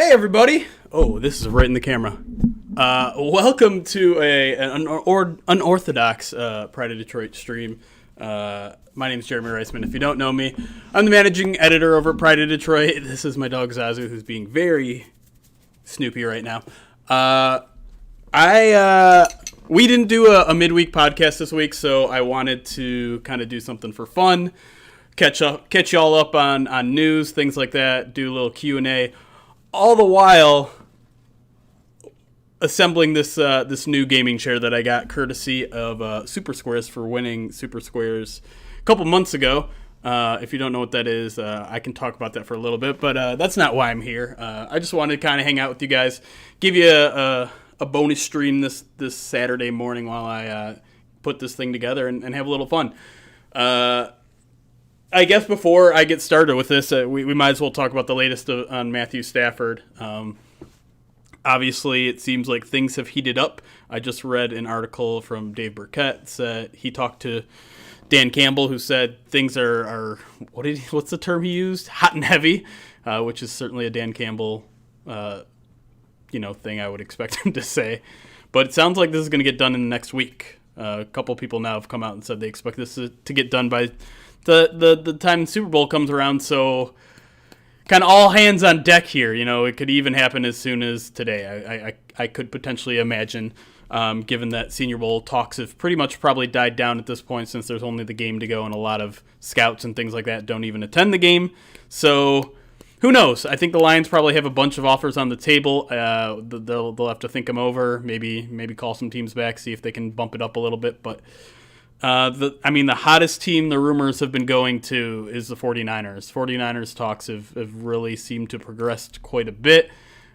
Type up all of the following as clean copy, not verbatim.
Hey everybody! Oh, this is right in the camera. Welcome to an unorthodox Pride of Detroit stream. My name is Jeremy Reisman. If you don't know me, I'm the managing editor over at Pride of Detroit. This is my dog Zazu, who's being very snoopy right now. We didn't do a midweek podcast this week, so I wanted to kind of do something for fun, catch y'all up on news, things like that, do a little Q&A. All the while assembling this new gaming chair that I got courtesy of Super Squares for winning Super Squares a couple months ago. If you don't know what that is, I can talk about that for a little bit, but that's not why I'm here. I just wanted to kind of hang out with you guys, give you a bonus stream this Saturday morning while I put this thing together and have a little fun. I guess before I get started with this, we might as well talk about the latest on Matthew Stafford. Obviously, it seems like things have heated up. I just read an article from Dave Burkett. Said he talked to Dan Campbell, who said things are what's the term he used? Hot and heavy, which is certainly a Dan Campbell thing I would expect him to say. But it sounds like this is going to get done in the next week. A couple people now have come out and said they expect this to get done by the time the Super Bowl comes around, so kind of all hands on deck here. It could even happen as soon as today. I could potentially imagine, given that Senior Bowl talks have pretty much probably died down at this point since there's only the game to go and a lot of scouts and things like that don't even attend the game. So who knows? I think the Lions probably have a bunch of offers on the table. They'll have to think them over, maybe call some teams back, see if they can bump it up a little bit, but the hottest team the rumors have been going to is the 49ers. 49ers talks have really seemed to progress quite a bit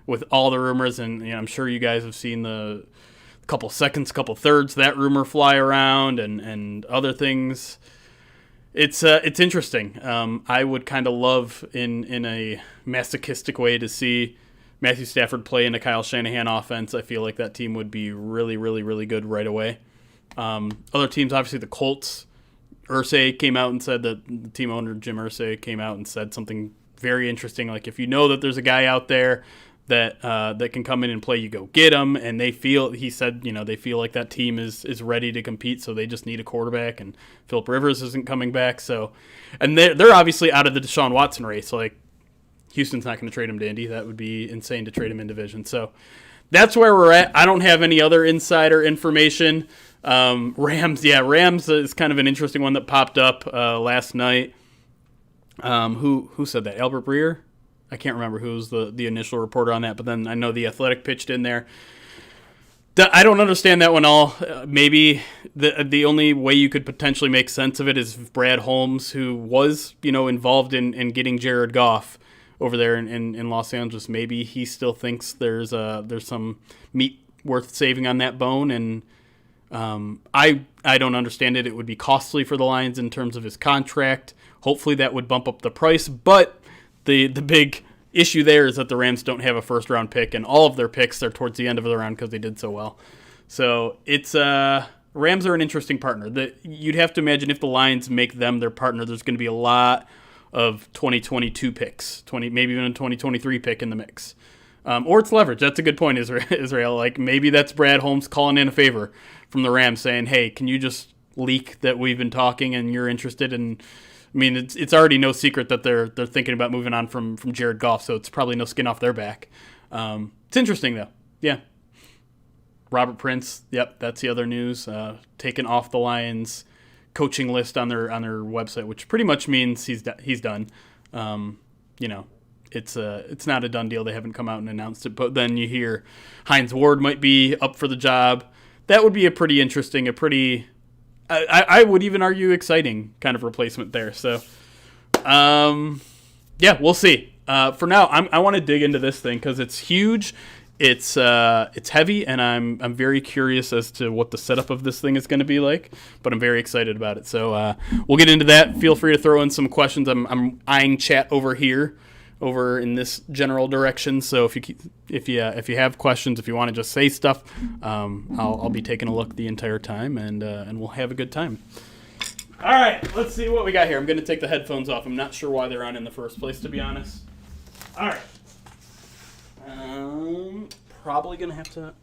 with all the rumors, and I'm sure you guys have seen the couple seconds, couple thirds, that rumor fly around and other things. It's interesting. I would kind of love in a masochistic way to see Matthew Stafford play in a Kyle Shanahan offense. I feel like that team would be really, really, really good right away. Other teams, obviously the Colts, Irsay came out and said that the team owner, Jim Irsay, came out and said something very interesting. Like, if you know that there's a guy out there that can come in and play, you go get him. And he said, they feel like that team is ready to compete, so they just need a quarterback. And Phillip Rivers isn't coming back. So, and they're obviously out of the Deshaun Watson race. Like, Houston's not going to trade him to Indy. That would be insane to trade him in division. So that's where we're at. I don't have any other insider information. Rams is kind of an interesting one that popped up last night. Who said that? Albert Breer? I can't remember who was the initial reporter on that, but then I know The Athletic pitched in there. I don't understand that one all. Maybe the only way you could potentially make sense of it is Brad Holmes, who was involved in getting Jared Goff over there in Los Angeles. Maybe he still thinks there's some meat worth saving on that bone, and I don't understand it. It would be costly for the Lions in terms of his contract. Hopefully that would bump up the price, but the big issue there is that the Rams don't have a first-round pick, and all of their picks are towards the end of the round because they did so well. So it's Rams are an interesting partner. You'd have to imagine if the Lions make them their partner, there's going to be a lot of 2022 picks, maybe even a 2023 pick in the mix. Or it's leverage. That's a good point, Israel. Like, maybe that's Brad Holmes calling in a favor from the Rams saying, hey, can you just leak that we've been talking and you're interested in... it's already no secret that they're thinking about moving on from Jared Goff, so it's probably no skin off their back. It's interesting, though. Yeah. Robert Prince, yep, that's the other news. Taken off the Lions coaching list on their website, which pretty much means he's done. It's not a done deal. They haven't come out and announced it, but then you hear Hines Ward might be up for the job. That would be a pretty interesting, I would even argue exciting kind of replacement there. So, we'll see. For now, I want to dig into this thing because it's huge. It's heavy, and I'm very curious as to what the setup of this thing is going to be like. But I'm very excited about it. So we'll get into that. Feel free to throw in some questions. I'm eyeing chat over here, over in this general direction. So if you have questions, if you want to just say stuff, I'll be taking a look the entire time, and we'll have a good time. All right, let's see what we got here. I'm going to take the headphones off. I'm not sure why they're on in the first place, to be honest. All right. probably going to have to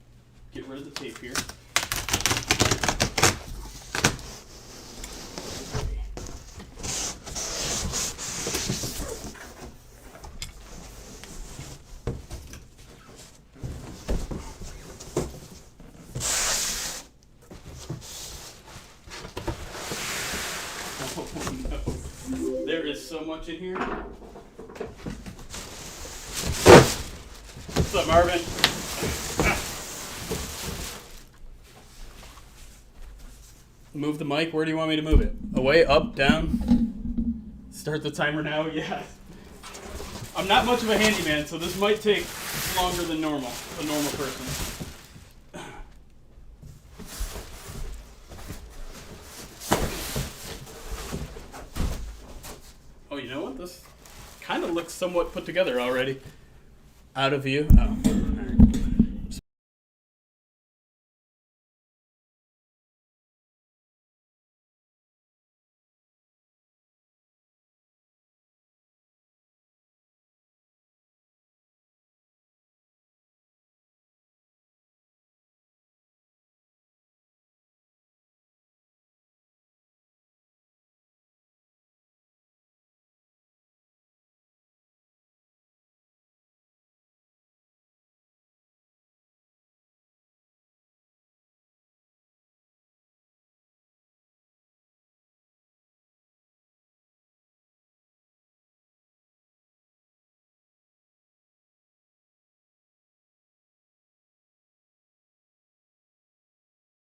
get rid of the tape here. There is so much in here. What's up, Marvin? Move the mic. Where do you want me to move it? Away, up, down? Start the timer now? Yeah. I'm not much of a handyman, so this might take longer than normal. A normal person. Oh, you know what? This kind of looks somewhat put together already. Out of view. Oh. All right.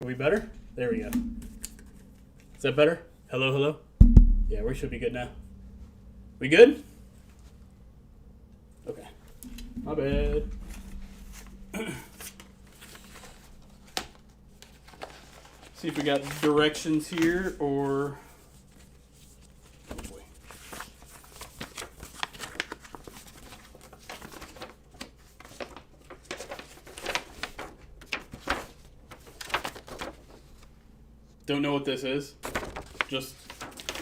Are we better? There we go. Is that better? Hello, hello? Yeah, we should be good now. We good? Okay. My bad. See if we got directions here or... Oh boy. Don't know what this is. Just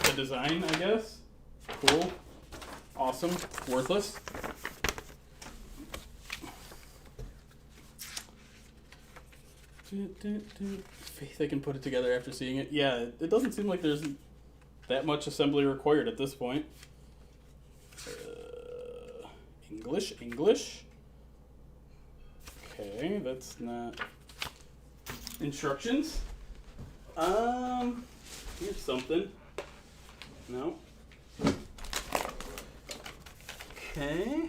the design, I guess. Cool. Awesome. Worthless. Faith I can put it together after seeing it. Yeah, it doesn't seem like there's that much assembly required at this point. English. Okay, that's not... Instructions. Here's something. No. Okay.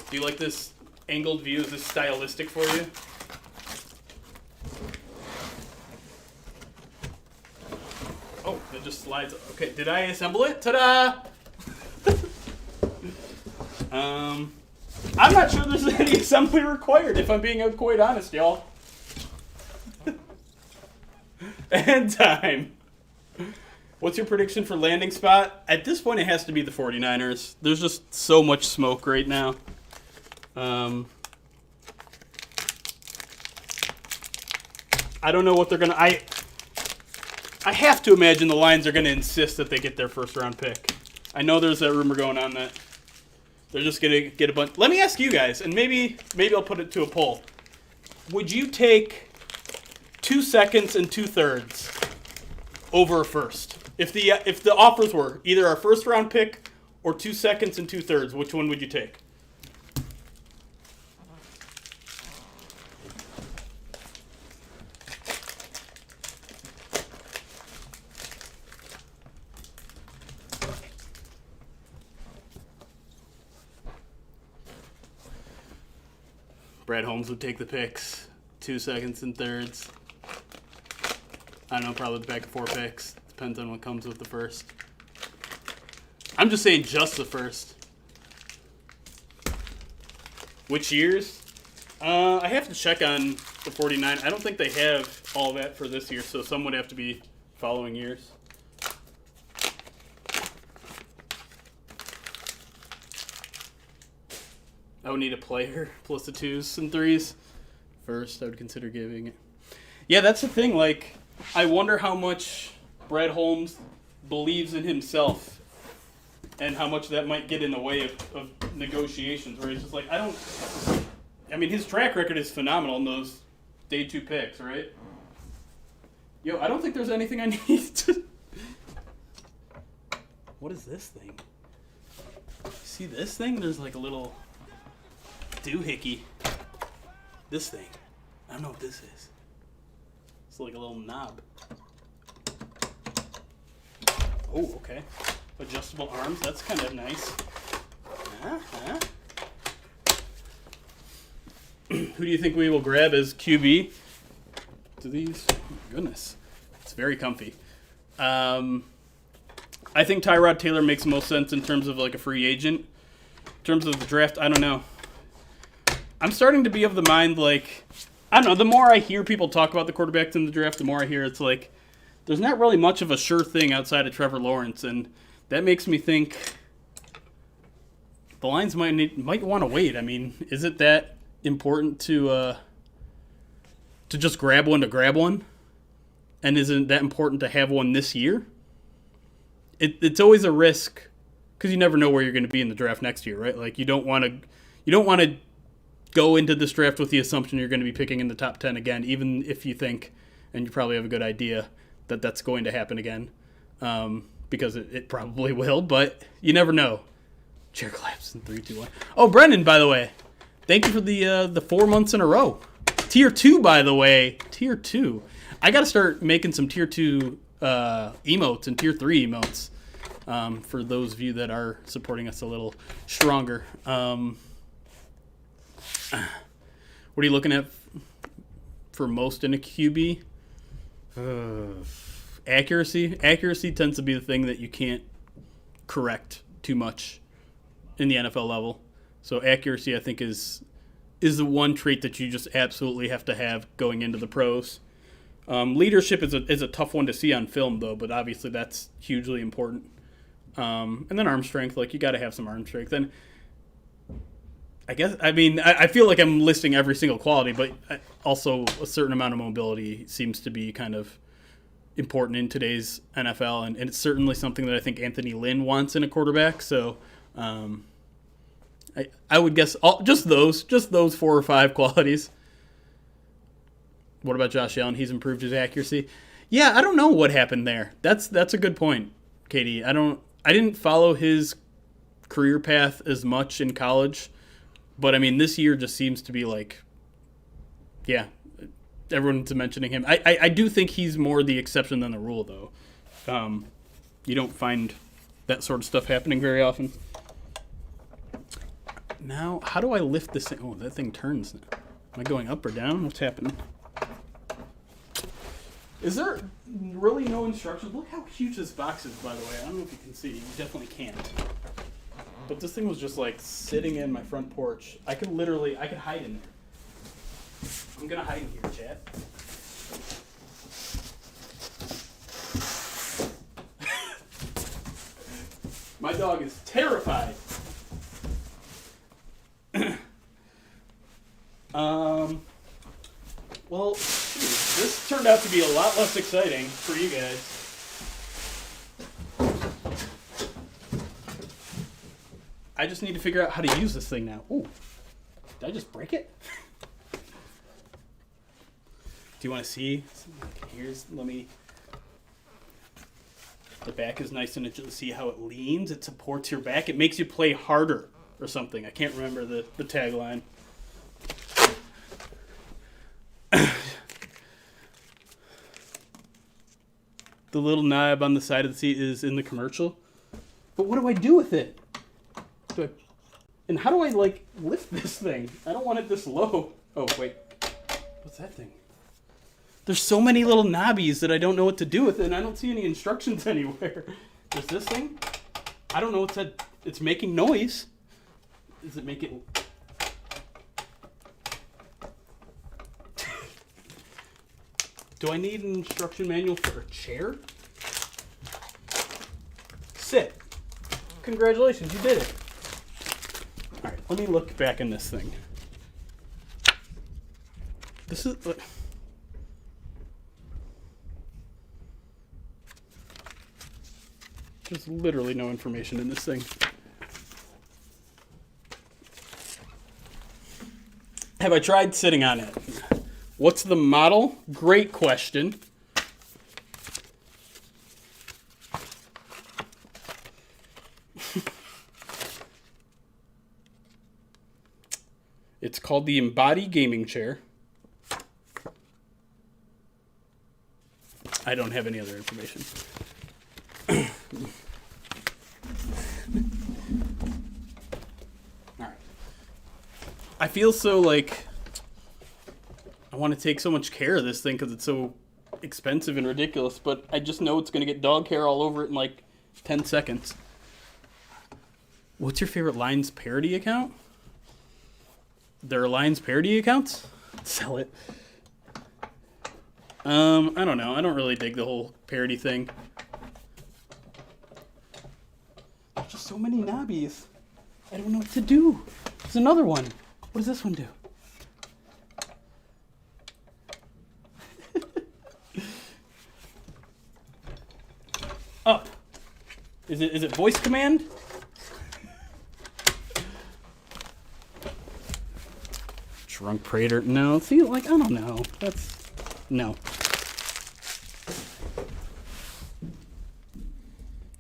Do you like this angled view? Is this stylistic for you? Oh, it just slides. Okay, did I assemble it? Ta-da! I'm not sure there's any assembly required, if I'm being quite honest, y'all. And time. What's your prediction for landing spot? At this point, it has to be the 49ers. There's just so much smoke right now. I don't know what they're going to... I have to imagine the Lions are going to insist that they get their first-round pick. I know there's that rumor going on that they're just going to get a bunch... Let me ask you guys, and maybe I'll put it to a poll. Would you take 2 seconds and 2/3 over a first? If the offers were either our first-round pick or 2 seconds and 2/3, which one would you take? Brad Holmes would take the picks. 2 seconds and thirds. I don't know, probably back to 4 picks. Depends on what comes with the first. I'm just saying just the first. Which years? I have to check on the 49. I don't think they have all that for this year, so some would have to be following years. I would need a player plus the 2s and 3s. First, I would consider giving it. Yeah, that's the thing. Like, I wonder how much Brad Holmes believes in himself and how much that might get in the way of negotiations, where he's just like, his track record is phenomenal in those day 2 picks, right? Yo, I don't think there's anything I need to... What is this thing? See this thing? There's like a little doohickey. This thing. I don't know what this is. It's like a little knob. Oh, okay. Adjustable arms. That's kind of nice. Who do you think we will grab as QB? Do these? Oh my goodness. It's very comfy. I think Tyrod Taylor makes the most sense in terms of like a free agent. In terms of the draft, I don't know. I'm starting to be of the mind, like, I don't know, the more I hear people talk about the quarterbacks in the draft, the more I hear it's like, there's not really much of a sure thing outside of Trevor Lawrence, and that makes me think the Lions might want to wait. I mean, is it that important to just grab one? And isn't that important to have one this year? It's always a risk because you never know where you're going to be in the draft next year, right? Like you don't want to go into this draft with the assumption you're going to be picking in the top 10 again, even if you think, and you probably have a good idea that that's going to happen again, because it probably will, but you never know. Chair collapse in 3, 2, 1. Oh, Brendan, by the way, thank you for the 4 months in a row. Tier 2, by the way. Tier 2. I got to start making some Tier 2 emotes and Tier 3 emotes for those of you that are supporting us a little stronger. What are you looking at for most in a QB? Accuracy. Accuracy tends to be the thing that you can't correct too much in the NFL level. So accuracy, I think, is the one trait that you just absolutely have to have going into the pros. Leadership is a tough one to see on film, though, but obviously that's hugely important. And then arm strength, like you got to have some arm strength. And I feel like I'm listing every single quality, but also a certain amount of mobility seems to be kind of important in today's NFL, and it's certainly something that I think Anthony Lynn wants in a quarterback. So I would guess just those 4 or 5 qualities. What about Josh Allen? He's improved his accuracy. Yeah, I don't know what happened there. That's a good point, Katie. I didn't follow his career path as much in college, but I mean this year just seems to be like, yeah, everyone's mentioning him. I do think he's more the exception than the rule, though. You don't find that sort of stuff happening very often. Now, how do I lift this thing? Oh, that thing turns. Am I going up or down? What's happening? Is there really no instructions? Look how huge this box is, by the way. I don't know if you can see. You definitely can't. But this thing was just like sitting in my front porch. I could hide in there. I'm going to hide in here, chat. My dog is terrified. Well, this turned out to be a lot less exciting for you guys. I just need to figure out how to use this thing now. Ooh, did I just break it? Do you want to see? The back is nice and see how it leans. It supports your back. It makes you play harder or something. I can't remember the tagline. The little knob on the side of the seat is in the commercial. But what do I do with it? And how do I, lift this thing? I don't want it this low. Oh, wait. What's that thing? There's so many little knobbies that I don't know what to do with it, and I don't see any instructions anywhere. There's this thing. I don't know what's that. It's making noise. Does it make it... Do I need an instruction manual for a chair? Sit. Congratulations, you did it. All right, let me look back in this thing. This is... There's literally no information in this thing. Have I tried sitting on it? What's the model? Great question. It's called the Embody Gaming Chair. I don't have any other information. All right. I feel so like I want to take so much care of this thing because it's so expensive and ridiculous, but I just know it's going to get dog hair all over it in like 10 seconds. What's your favorite Lines parody account? There are Lines parody accounts? Sell it. I don't know. I don't really dig the whole parody thing. There's just so many knobbies. I don't know what to do. There's another one. What does this one do? Up. Is it voice command? Drunk Prater. No. See, like, I don't know. No.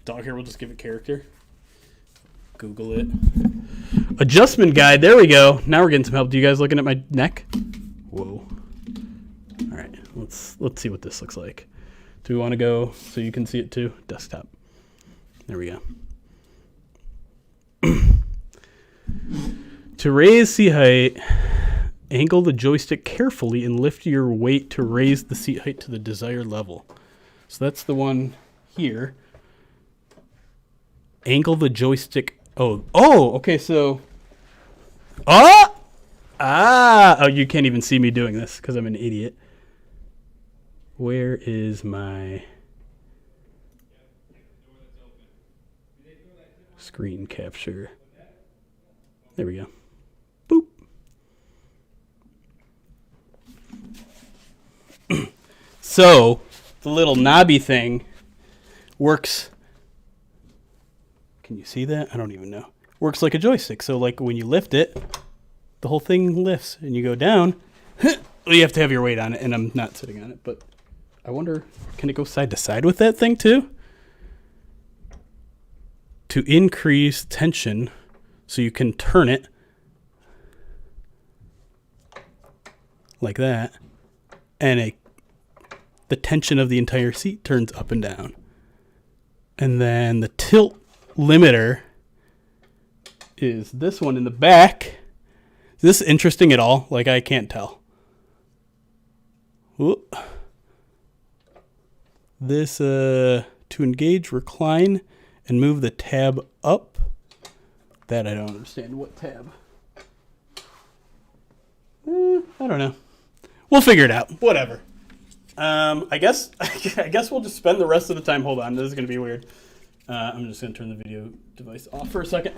Dog hair, we'll just give it character. Google it. Adjustment guide. There we go. Now we're getting some help. Do you guys looking at my neck? Whoa. All right. Let's see what this looks like. Do we want to go so you can see it too? Desktop. There we go. To raise seat height, angle the joystick carefully and lift your weight to raise the seat height to the desired level. So that's the one here. Angle the joystick. Oh, okay, so. Oh, you can't even see me doing this because I'm an idiot. Where is my screen capture? There we go. Boop. So the little knobby thing works. Can you see that? I don't even know. Works like a joystick. So like when you lift it, the whole thing lifts and you go down. You have to have your weight on it, and I'm not sitting on it, but I wonder, can it go side to side with that thing too? To increase tension so you can turn it like that, and the tension of the entire seat turns up and down. And then the tilt limiter is this one in the back. Is this interesting at all? Like, I can't tell. Whoop. This, to engage, recline, and move the tab up. That I don't understand. What tab? I don't know. We'll figure it out. Whatever. I guess we'll just spend the rest of the time. Hold on. This is going to be weird. I'm just going to turn the video device off for a second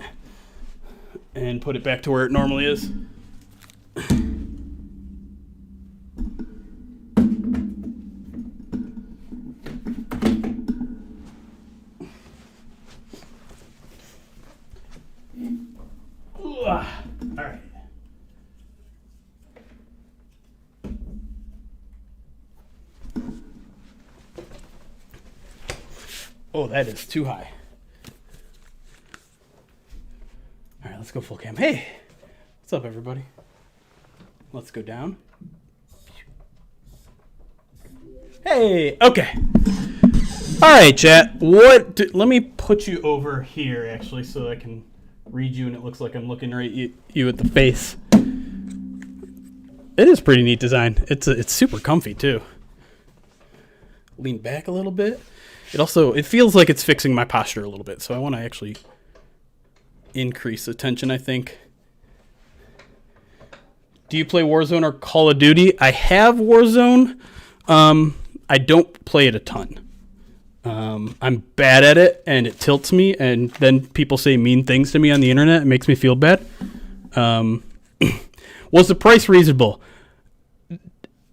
and put it back to where it normally is. All right. Oh, that is too high. All right, let's go full cam. Hey, what's up, everybody? Let's go down. Hey, okay. All right, chat. Let me put you over here, actually, so I can read you, and it looks like I'm looking right at you at the face. It is pretty neat design. It's super comfy, too. Lean back a little bit. It feels like it's fixing my posture a little bit, so I want to actually increase the tension, I think. Do you play Warzone or Call of Duty? I have Warzone. I don't play it a ton. I'm bad at it, and it tilts me, and then people say mean things to me on the internet. It makes me feel bad. Was the price reasonable?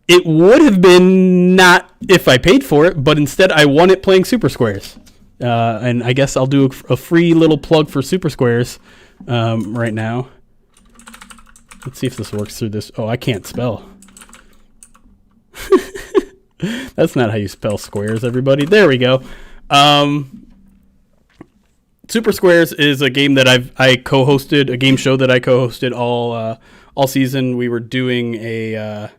It would have been not if I paid for it, but instead I won it playing Super Squares. And I guess I'll do a free little plug for Super Squares right now. Let's see if this works through this. Oh, I can't spell. That's not how you spell squares, everybody. There we go. Super Squares is a game that I co-hosted, a game show that I co-hosted all season. We were doing kind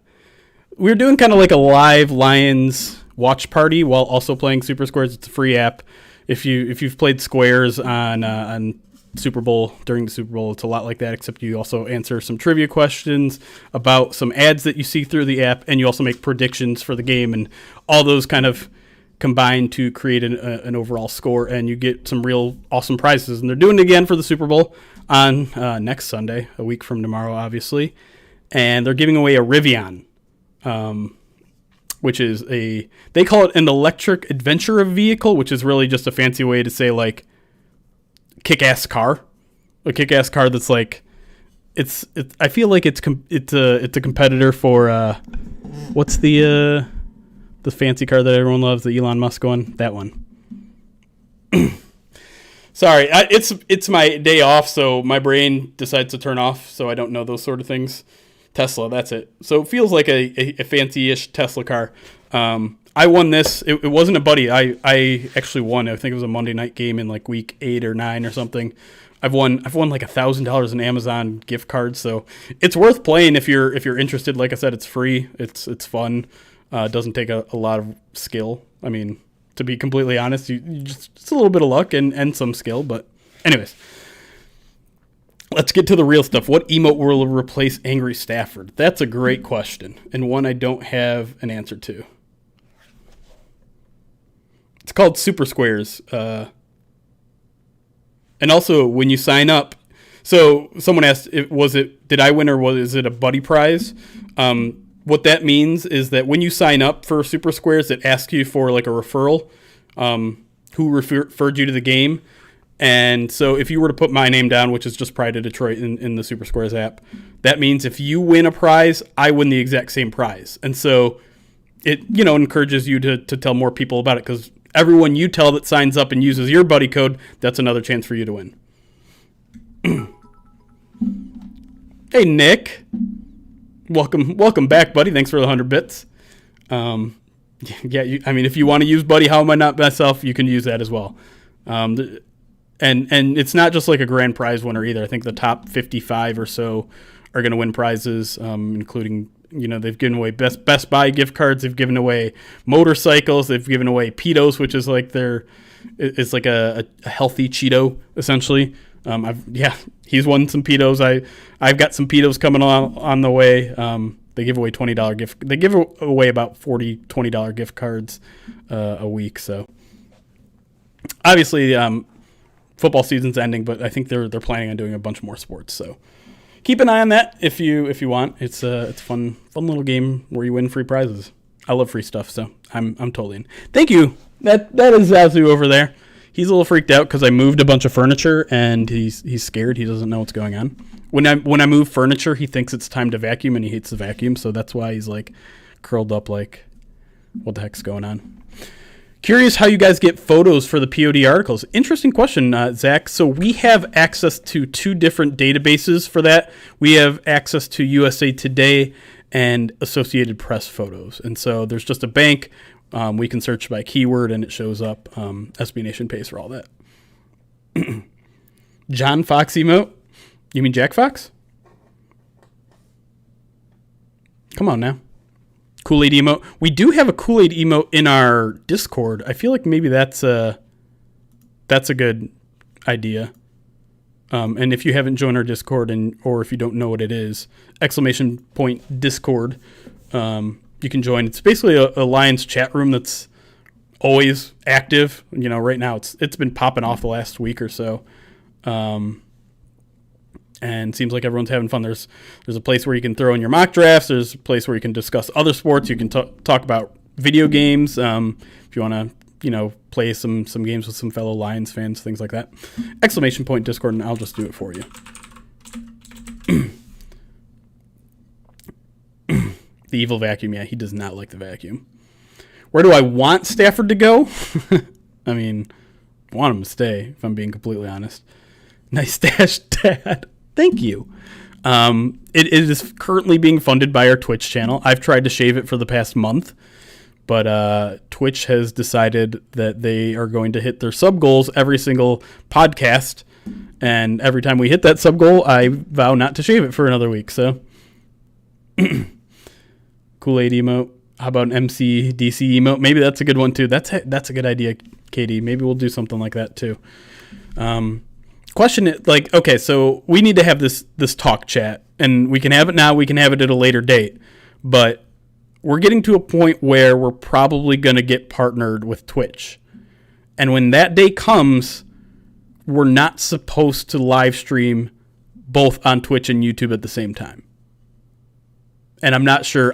of like a live Lions watch party while also playing Super Squares. It's a free app. If you've played Squares on Super Bowl, during the Super Bowl, it's a lot like that, except you also answer some trivia questions about some ads that you see through the app, and you also make predictions for the game, and all those kind of combine to create an overall score, and you get some real awesome prizes. And they're doing it again for the Super Bowl on next Sunday, a week from tomorrow, obviously, and they're giving away a Rivian, which is they call it an electric adventure vehicle, which is really just a fancy way to say like kick-ass car, a kick-ass car that's like I feel like it's a competitor for what's the fancy car that everyone loves, the Elon Musk one, that one. Sorry, it's my day off, so my brain decides to turn off, so I don't know those sort of things. Tesla, that's it. So it feels like a fancy-ish Tesla car. I won this. It wasn't a buddy. I actually won. I think it was a Monday night game in like week 8 or 9 or something. I've won like $1,000 in Amazon gift cards. So it's worth playing if you're interested. Like I said, it's free. It's fun. It doesn't take a lot of skill. I mean, to be completely honest, you just it's a little bit of luck and some skill. But anyways, let's get to the real stuff. What emote will replace Angry Stafford? That's a great question, and one I don't have an answer to. It's called Super Squares. And also, when you sign up, so someone asked, did I win or is it a buddy prize? What that means is that when you sign up for Super Squares, it asks you for like a referral, who referred you to the game. And so if you were to put my name down, which is just Pride of Detroit in the Super Squares app, that means if you win a prize, I win the exact same prize. And so it, encourages you to tell more people about it, because everyone you tell that signs up and uses your buddy code, that's another chance for you to win. Hey, Nick. Welcome back, buddy. Thanks for the 100 bits. Yeah, if you want to use Buddy, how am I not myself? You can use that as well. And it's not just like a grand prize winner either. I think the top 55 or so are going to win prizes, including, they've given away Best Buy gift cards. They've given away motorcycles. They've given away Cheetos, which is like it's like a healthy Cheeto, essentially. He's won some Cheetos. I've got some Cheetos coming on the way. They give away $20 gift. They give away about $20 gift cards a week. So obviously, football season's ending, but I think they're planning on doing a bunch more sports. So keep an eye on that if you want. It's a fun little game where you win free prizes. I love free stuff, so I'm totally in. Thank you. That is Zazu over there. He's a little freaked out because I moved a bunch of furniture and he's scared. He doesn't know what's going on. When I move furniture, he thinks it's time to vacuum and he hates the vacuum, so that's why he's like curled up like, what the heck's going on? Curious how you guys get photos for the POD articles. Interesting question, Zach. So we have access to 2 different databases for that. We have access to USA Today and Associated Press photos. And so there's just a bank. We can search by keyword and it shows up. SB Nation pays for all that. John Fox emote? You mean Jack Fox? Come on now. Kool-Aid emote. We do have a Kool-Aid emote in our Discord. I feel like maybe that's a good idea. And if you haven't joined our Discord or if you don't know what it is, !Discord, you can join. It's basically a Lions chat room that's always active. Right now it's been popping off the last week or so. And seems like everyone's having fun. There's a place where you can throw in your mock drafts. There's a place where you can discuss other sports. You can talk about video games. If you want to, play some games with some fellow Lions fans, things like that. !Discord, and I'll just do it for you. The evil vacuum. Yeah, he does not like the vacuum. Where do I want Stafford to go? I mean, want him to stay, if I'm being completely honest. Nice stash, Dad. Thank you. It is currently being funded by our Twitch channel. I've tried to shave it for the past month, but Twitch has decided that they are going to hit their sub goals every single podcast, and every time we hit that sub goal, I vow not to shave it for another week. So, Kool-Aid emote. How about an MC DC emote? Maybe that's a good one too. That's a good idea, Katie. Maybe we'll do something like that too. Question, like, okay, so we need to have this talk chat, and we can have it now. We can have it at a later date, but we're getting to a point where we're probably going to get partnered with Twitch, and when that day comes, we're not supposed to live stream both on Twitch and YouTube at the same time. And I'm not sure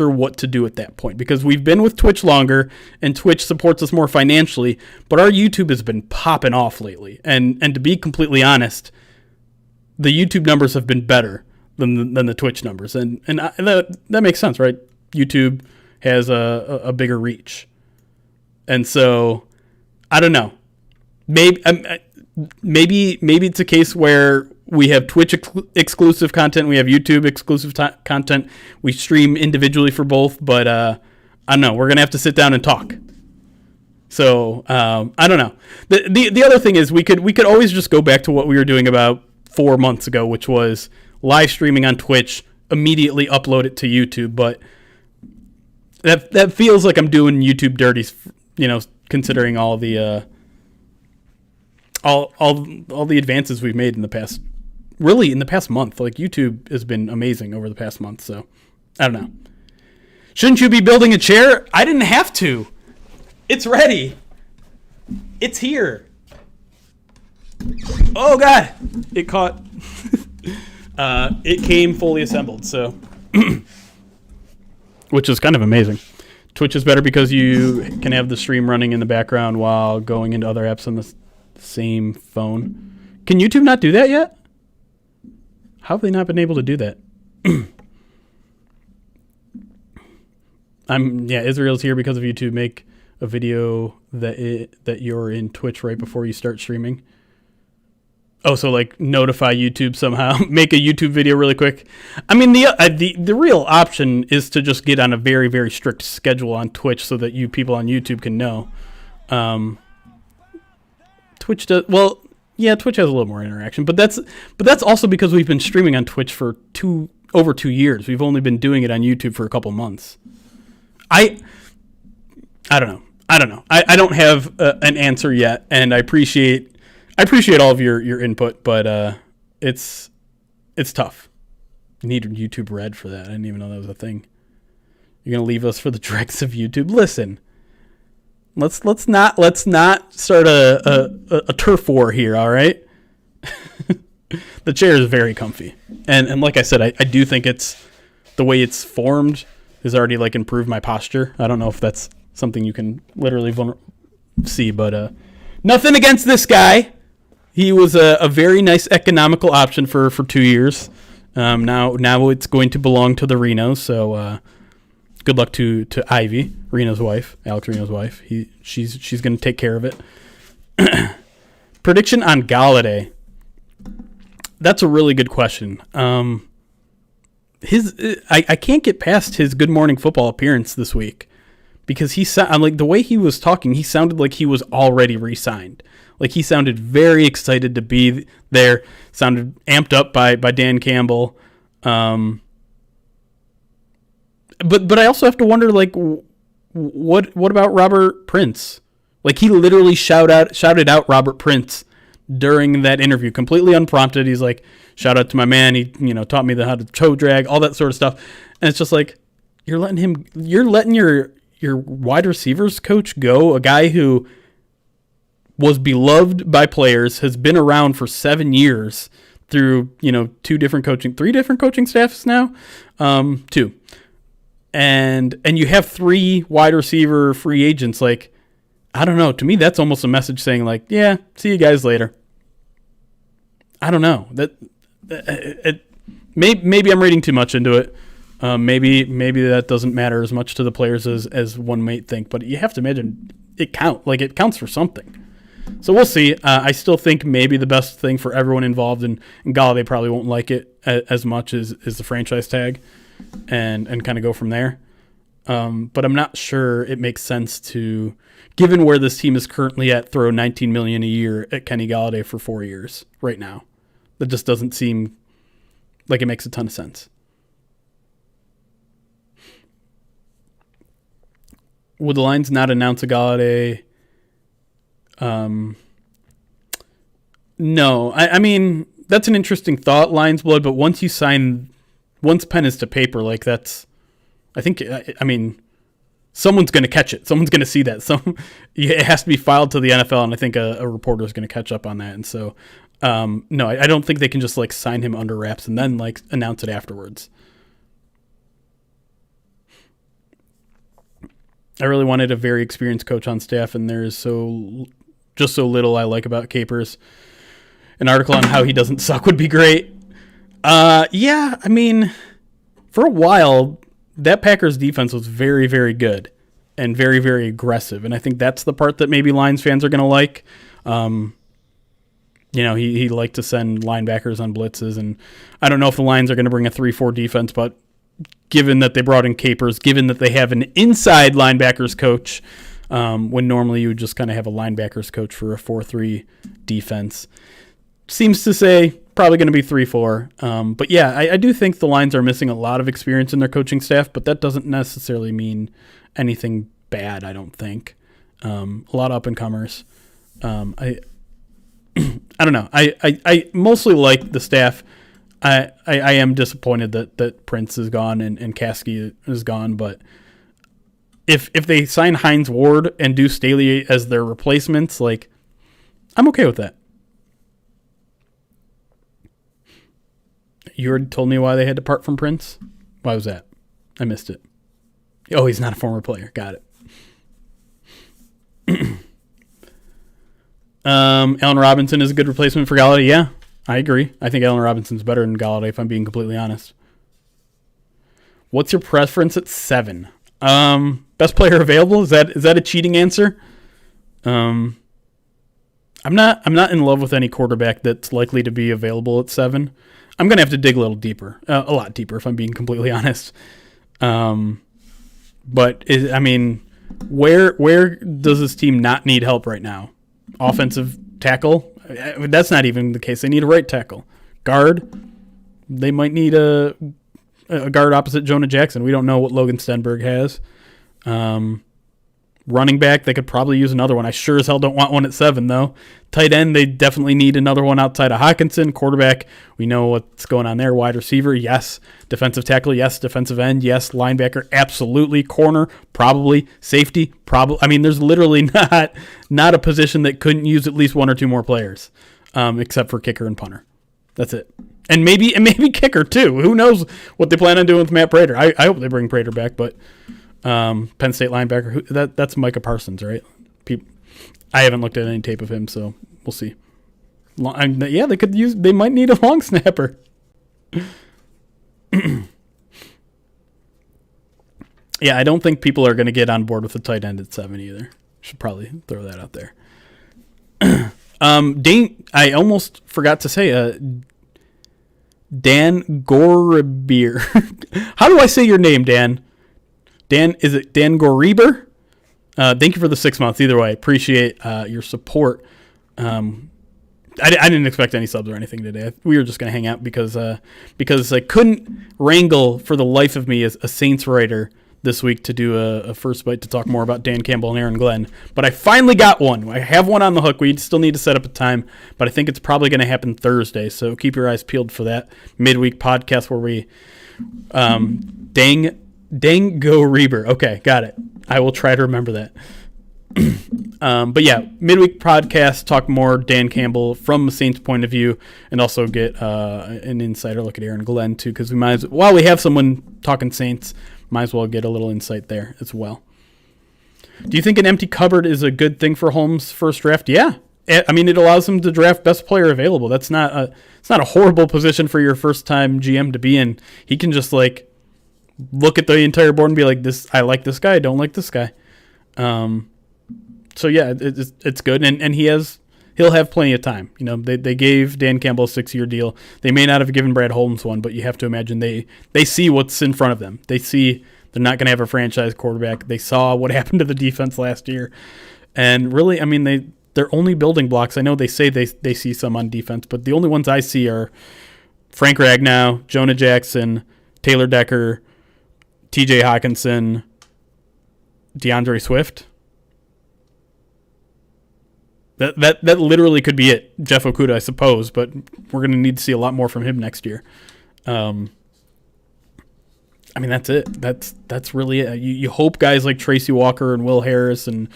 what to do at that point, because we've been with Twitch longer and Twitch supports us more financially, but our YouTube has been popping off lately. And to be completely honest, the YouTube numbers have been better than the Twitch numbers. And that makes sense, right? YouTube has a bigger reach. And so I don't know. Maybe it's a case where we have Twitch exclusive content, we have YouTube exclusive content. We stream individually for both, but I don't know. We're gonna have to sit down and talk. So I don't know. The other thing is we could always just go back to what we were doing about 4 months ago, which was live streaming on Twitch, immediately upload it to YouTube. But that feels like I'm doing YouTube dirty, considering all the all the advances we've made in the past month. Like, YouTube has been amazing over the past month. So I don't know. Shouldn't you be building a chair? I didn't have to. It's ready. It's here. Oh God, it caught. It came fully assembled. So, which is kind of amazing. Twitch is better because you can have the stream running in the background while going into other apps on the same phone. Can YouTube not do that yet? How have they not been able to do that? Israel's here because of YouTube. Make a video that you're in Twitch right before you start streaming. Oh, so like notify YouTube somehow. Make a YouTube video really quick. I mean, the real option is to just get on a very, very strict schedule on Twitch so that you people on YouTube can know. Twitch does well. Yeah, Twitch has a little more interaction, but that's also because we've been streaming on Twitch for over 2 years. We've only been doing it on YouTube for a couple months. I don't know. I don't have an answer yet, and I appreciate all of your input, but it's tough. You need YouTube Red for that. I didn't even know that was a thing. You're gonna leave us for the dregs of YouTube. Listen. Let's not start a turf war here, all right? The chair is very comfy. And like I said, I do think it's the way it's formed has already like improved my posture. I don't know if that's something you can literally see, but nothing against this guy. He was a very nice economical option for 2 years. Now it's going to belong to the Renos, so good luck to Ivy, Reno's wife, Alex Reno's wife. She's going to take care of it. Prediction on Gallaudet. That's a really good question. I can't get past his Good Morning Football appearance this week because the way he was talking, he sounded like he was already re-signed. Like, he sounded very excited to be there. Sounded amped up by Dan Campbell. But I also have to wonder, like, what about Robert Prince? Like, he literally shouted out Robert Prince during that interview, completely unprompted. He's like, shout out to my man. He taught me how to toe drag, all that sort of stuff. And it's just like, you're letting your wide receivers coach go, a guy who was beloved by players, has been around for 7 years through 3 different coaching staffs now, 2. And you have 3 wide receiver free agents. Like, I don't know. To me, that's almost a message saying, like, yeah, see you guys later. I don't know. Maybe I'm reading too much into it. Maybe that doesn't matter as much to the players as one might think. But you have to imagine it counts for something. So we'll see. I still think maybe the best thing for everyone involved, and Gallaudet probably won't like it as much as the franchise tag, and kind of go from there. But I'm not sure it makes sense to, given where this team is currently at, throw $19 million a year at Kenny Gallaudet for 4 years right now. That just doesn't seem like it makes a ton of sense. Would the Lions not announce a Gallaudet? No. I mean, that's an interesting thought, Lions blood, but once pen is to paper, like that's, I mean, someone's going to catch it. Someone's going to see that. It has to be filed to the NFL, and I think a reporter is going to catch up on that. And so, no, I don't think they can just like sign him under wraps and then like announce it afterwards. I really wanted a very experienced coach on staff, and there's so little I like about Capers. An article on how he doesn't suck would be great. Yeah, I mean, for a while, that Packers defense was very, very good and very, very aggressive, and I think that's the part that maybe Lions fans are going to like. He liked to send linebackers on blitzes, and I don't know if the Lions are going to bring a 3-4 defense, but given that they brought in Capers, given that they have an inside linebackers coach, when normally you would just kind of have a linebackers coach for a 4-3 defense, seems to say probably going to be 3-4. But yeah, I do think the Lions are missing a lot of experience in their coaching staff, but that doesn't necessarily mean anything bad, I don't think. A lot of up-and-comers. I don't know. I mostly like the staff. I am disappointed that Prince is gone and Caskey is gone, but if they sign Hines Ward and do Staley as their replacements, like, I'm okay with that. You already told me why they had to part from Prince? Why was that? I missed it. Oh, he's not a former player. Got it. Allen Robinson is a good replacement for Gallaudet. Yeah, I agree. I think Allen Robinson's better than Gallaudet, if I'm being completely honest. What's your preference at 7? Best player available? Is that a cheating answer? I'm not in love with any quarterback that's likely to be available at 7. I'm gonna have to dig a little deeper, a lot deeper, if I'm being completely honest. But where does this team not need help right now? Offensive tackle? That's not even the case. They need a right tackle. Guard? They might need a guard opposite Jonah Jackson. We don't know what Logan Stenberg has. Running back, they could probably use another one. I sure as hell don't want one at 7, though. Tight end, they definitely need another one outside of Hockenson. Quarterback, we know what's going on there. Wide receiver, yes. Defensive tackle, yes. Defensive end, yes. Linebacker, absolutely. Corner, probably. Safety, probably. I mean, there's literally not a position that couldn't use at least one or two more players, except for kicker and punter. That's it. And maybe kicker, too. Who knows what they plan on doing with Matt Prater. I hope they bring Prater back, but Penn State linebacker, that's Micah Parsons, right? I haven't looked at any tape of him, so we'll see. Yeah, they might need a long snapper. Yeah, I don't think people are going to get on board with a tight end at 7 either. Should probably throw that out there. I almost forgot to say, Dan Goribier. How do I say your name, Dan? Is it Dan Goriber? Thank you for the 6 months. Either way, appreciate your support. I didn't expect any subs or anything today. We were just going to hang out because I couldn't wrangle for the life of me as a Saints writer this week to do a first bite to talk more about Dan Campbell and Aaron Glenn. But I finally got one. I have one on the hook. We still need to set up a time, but I think it's probably going to happen Thursday. So keep your eyes peeled for that midweek podcast where we Dango Reber. Okay, got it. I will try to remember that. But yeah, midweek podcast, talk more Dan Campbell from the Saints' point of view, and also get an insider look at Aaron Glenn too, because while we have someone talking Saints, might as well get a little insight there as well. Do you think an empty cupboard is a good thing for Holmes' first draft? Yeah. I mean, it allows him to draft best player available. It's not a horrible position for your first-time GM to be in. He can just like look at the entire board and be like, I like this guy, I don't like this guy. So yeah, it's good, and he'll have plenty of time. They gave Dan Campbell a 6-year deal. They may not have given Brad Holmes one, but you have to imagine they see what's in front of them. They see they're not going to have a franchise quarterback. They saw what happened to the defense last year, and really, I mean, they're only building blocks. I know they say they see some on defense, but the only ones I see are Frank Ragnow, Jonah Jackson, Taylor Decker, T.J. Hawkinson, DeAndre Swift. That literally could be it. Jeff Okudah, I suppose, but we're going to need to see a lot more from him next year. I mean, that's it. That's really it. You hope guys like Tracy Walker and Will Harris and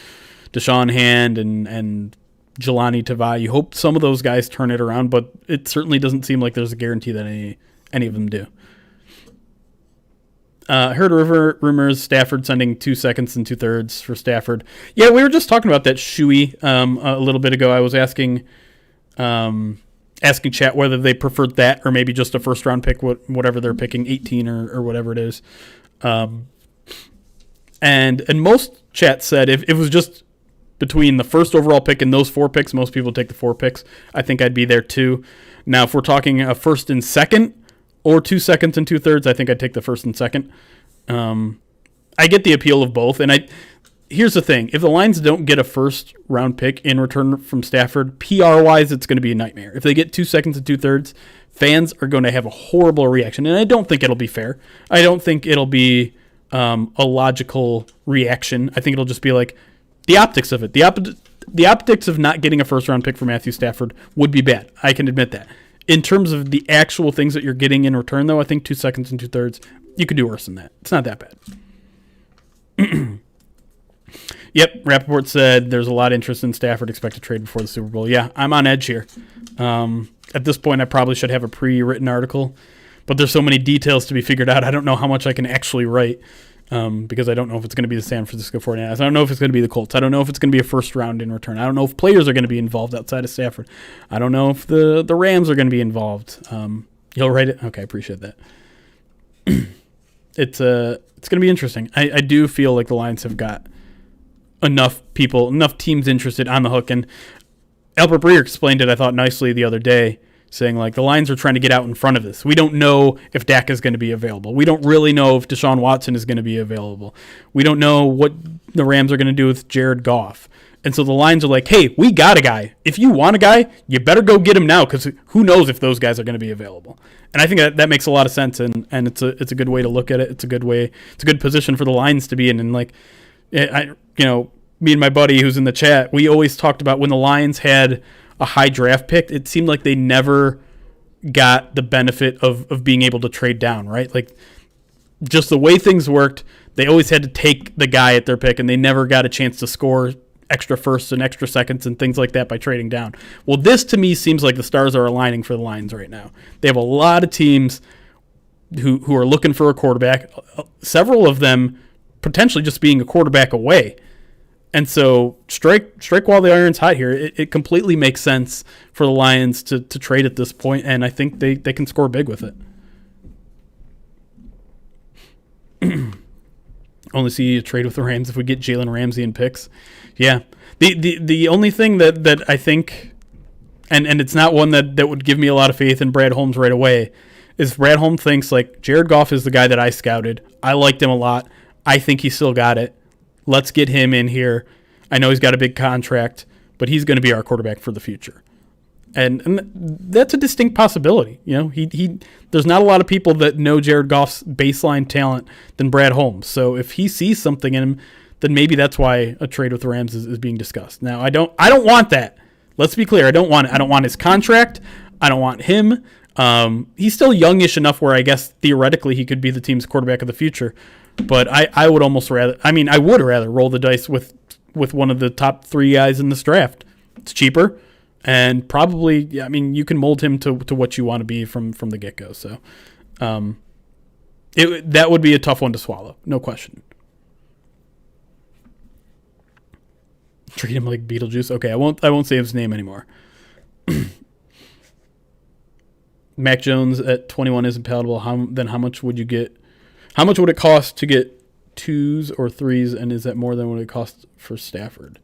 Deshaun Hand and Jelani Tavai, you hope some of those guys turn it around, but it certainly doesn't seem like there's a guarantee that any of them do. Heard rumors Stafford sending 2 seconds and 2/3 for Stafford. Yeah, we were just talking about that Shuey a little bit ago. I was asking chat whether they preferred that or maybe just a first round pick, whatever they're picking, 18 or whatever it is. And most chat said if it was just between the first overall pick and those 4 picks, most people take the 4 picks. I think I'd be there too. Now, if we're talking a first and second, or 2 seconds and 2/3, I think I'd take the first and second. I get the appeal of both, and here's the thing: if the Lions don't get a first round pick in return from Stafford, PR wise, it's going to be a nightmare. If they get 2 seconds and 2/3, fans are going to have a horrible reaction, and I don't think it'll be fair. I don't think it'll be a logical reaction. I think it'll just be like the optics of it. The optics of not getting a first round pick for Matthew Stafford would be bad. I can admit that. In terms of the actual things that you're getting in return, though, I think 2 seconds and 2/3, you could do worse than that. It's not that bad. Yep, Rappaport said there's a lot of interest in Stafford, expect to trade before the Super Bowl. Yeah, I'm on edge here. At this point, I probably should have a pre-written article, but there's so many details to be figured out. I don't know how much I can actually write because I don't know if it's going to be the San Francisco 49ers. I don't know if it's going to be the Colts. I don't know if it's going to be a first round in return. I don't know if players are going to be involved outside of Stafford. I don't know if the Rams are going to be involved. You'll write it? Okay, I appreciate that. It's going to be interesting. I do feel like the Lions have got enough teams interested on the hook. And Albert Breer explained it, I thought, nicely the other day, saying like the Lions are trying to get out in front of this. We don't know if Dak is going to be available. We don't really know if Deshaun Watson is going to be available. We don't know what the Rams are going to do with Jared Goff. And so the Lions are like, hey, we got a guy. If you want a guy, you better go get him now because who knows if those guys are going to be available. And I think that makes a lot of sense, and it's a good way to look at it. It's a good position for the Lions to be in. And like, me and my buddy who's in the chat, we always talked about when the Lions had a high draft pick, it seemed like they never got the benefit of being able to trade down, right? Like, just the way things worked, they always had to take the guy at their pick, and they never got a chance to score extra firsts and extra seconds and things like that by trading down. Well, this to me seems like the stars are aligning for the Lions right now. They have a lot of teams who are looking for a quarterback, several of them potentially just being a quarterback away. And so strike while the iron's hot here. It completely makes sense for the Lions to trade at this point, and I think they can score big with it. Only see a trade with the Rams if we get Jalen Ramsey in picks. Yeah. The only thing that I think, and it's not one that would give me a lot of faith in Brad Holmes right away, is Brad Holmes thinks like Jared Goff is the guy that I scouted. I liked him a lot. I think he still got it. Let's get him in here. I know he's got a big contract, but he's going to be our quarterback for the future. And that's a distinct possibility. There's not a lot of people that know Jared Goff's baseline talent than Brad Holmes. So if he sees something in him, then maybe that's why a trade with the Rams is being discussed. Now, I don't want that. Let's be clear. I don't want it. I don't want his contract. I don't want him. He's still youngish enough where I guess theoretically he could be the team's quarterback of the future. But I would almost rather, I would rather roll the dice with one of the top 3 guys in this draft. It's cheaper, and probably, you can mold him to what you want to be from the get-go. So that would be a tough one to swallow, no question. Treat him like Beetlejuice. Okay, I won't say his name anymore. Mac Jones at 21 isn't palatable. Then how much would you get? How much would it cost to get 2s or 3s, and is that more than what it costs for Stafford?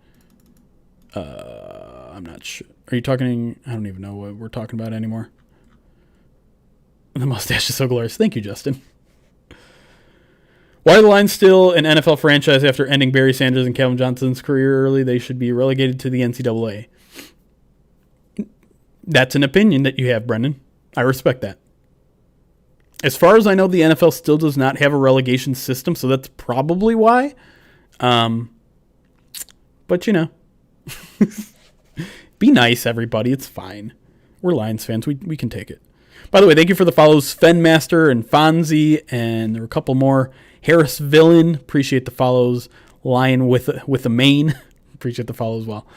I'm not sure. Are you talking? I don't even know what we're talking about anymore. The mustache is so glorious. Thank you, Justin. Why are the Lions still an NFL franchise after ending Barry Sanders and Calvin Johnson's career early? They should be relegated to the NCAA. That's an opinion that you have, Brendan. I respect that. As far as I know, the NFL still does not have a relegation system, so that's probably why. But, you know, be nice, everybody. It's fine. We're Lions fans. We can take it. By the way, thank you for the follows, Fenmaster and Fonzie, and there were a couple more. Harris Villain, appreciate the follows. Lion with a mane, appreciate the follow as well.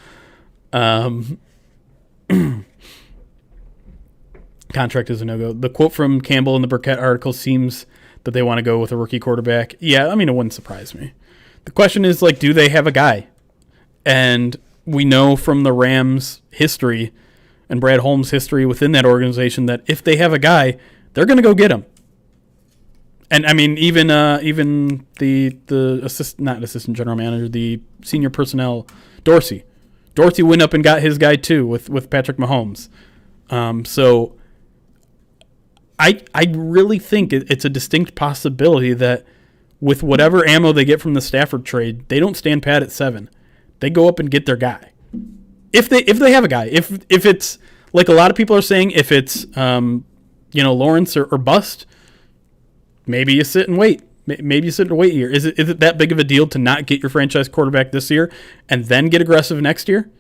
Contract is a no-go. The quote from Campbell in the Burkett article seems that they want to go with a rookie quarterback. Yeah, I mean, it wouldn't surprise me. The question is, like, do they have a guy? And we know from the Rams' history and Brad Holmes' history within that organization that if they have a guy, they're going to go get him. And I mean, even the assistant general manager, the senior personnel, Dorsey went up and got his guy too with Patrick Mahomes. So I really think it's a distinct possibility that with whatever ammo they get from the Stafford trade, they don't stand pat at 7. They go up and get their guy. If they have a guy, if it's like a lot of people are saying, if it's Lawrence or bust. Maybe you sit and wait. Maybe you sit and wait a year. Is it that big of a deal to not get your franchise quarterback this year and then get aggressive next year?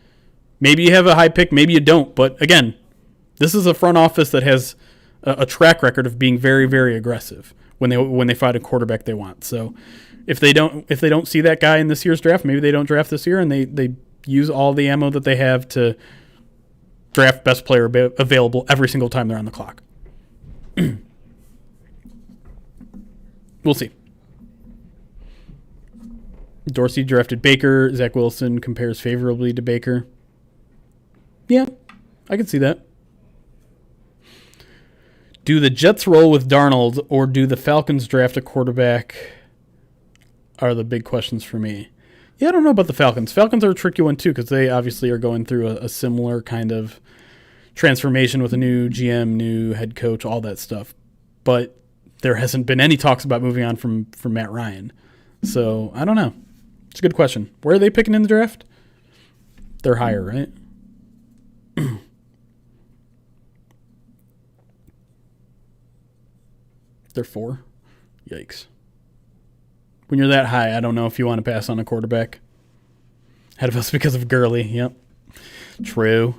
Maybe you have a high pick, maybe you don't. But again, this is a front office that has a track record of being very, very aggressive when they find a quarterback they want. So if they don't see that guy in this year's draft, maybe they don't draft this year and they use all the ammo that they have to draft best player available every single time they're on the clock. We'll see. Dorsey drafted Baker. Zach Wilson compares favorably to Baker. Yeah, I can see that. Do the Jets roll with Darnold or do the Falcons draft a quarterback are the big questions for me. Yeah, I don't know about the Falcons. Falcons are a tricky one too because they obviously are going through a similar kind of transformation with a new GM, new head coach, all that stuff. But there hasn't been any talks about moving on from Matt Ryan. So, I don't know. It's a good question. Where are they picking in the draft? They're higher, right? They're 4? Yikes. When you're that high, I don't know if you want to pass on a quarterback. Ahead of us because of Gurley. Yep. True.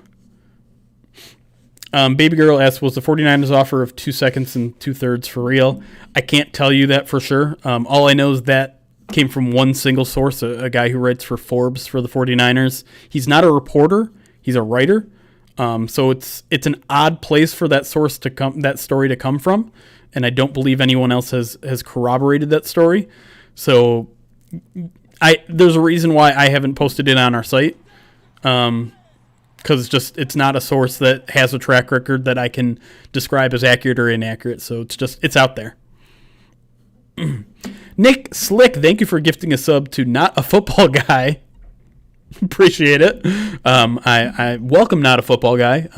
Baby Girl asks, was the 49ers offer of 2 seconds and 2/3 for real? I can't tell you that for sure. All I know is that came from one single source, a guy who writes for Forbes for the 49ers. He's not a reporter. He's a writer. So it's an odd place for that story to come from. And I don't believe anyone else has corroborated that story. So there's a reason why I haven't posted it on our site. Because it's not a source that has a track record that I can describe as accurate or inaccurate. So it's out there. Nick Slick, thank you for gifting a sub to Not a Football Guy. Appreciate it. I welcome Not a Football Guy.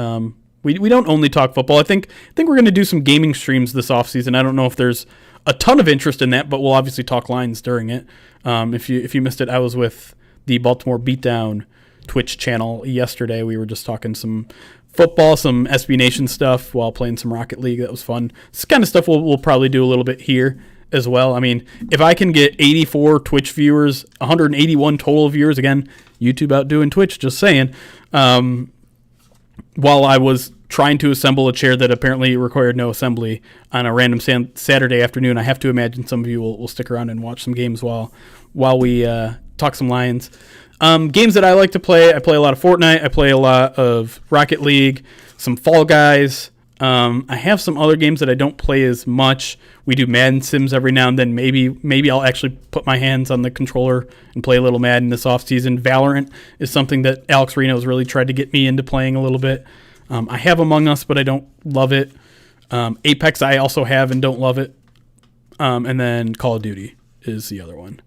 We don't only talk football. I think we're going to do some gaming streams this offseason. I don't know if there's a ton of interest in that, but we'll obviously talk lines during it. If you missed it, I was with the Baltimore Beatdown Twitch channel yesterday. We were just talking some football, some SB Nation stuff while playing some Rocket League. That was fun. This kind of stuff we'll probably do a little bit here as well. I mean, if I can get 84 Twitch viewers, 181 total viewers, again, YouTube outdoing Twitch, just saying, while I was trying to assemble a chair that apparently required no assembly on a random Saturday afternoon, I have to imagine some of you will stick around and watch some games while we talk some Lions. Games that I like to play, I play a lot of Fortnite, I play a lot of Rocket League, some Fall Guys. I have some other games that I don't play as much. We do Madden Sims every now and then. Maybe I'll actually put my hands on the controller and play a little Madden this offseason. Valorant is something that Alex Reno has really tried to get me into playing a little bit. I have Among Us, but I don't love it. Apex I also have and don't love it. And then Call of Duty is the other one.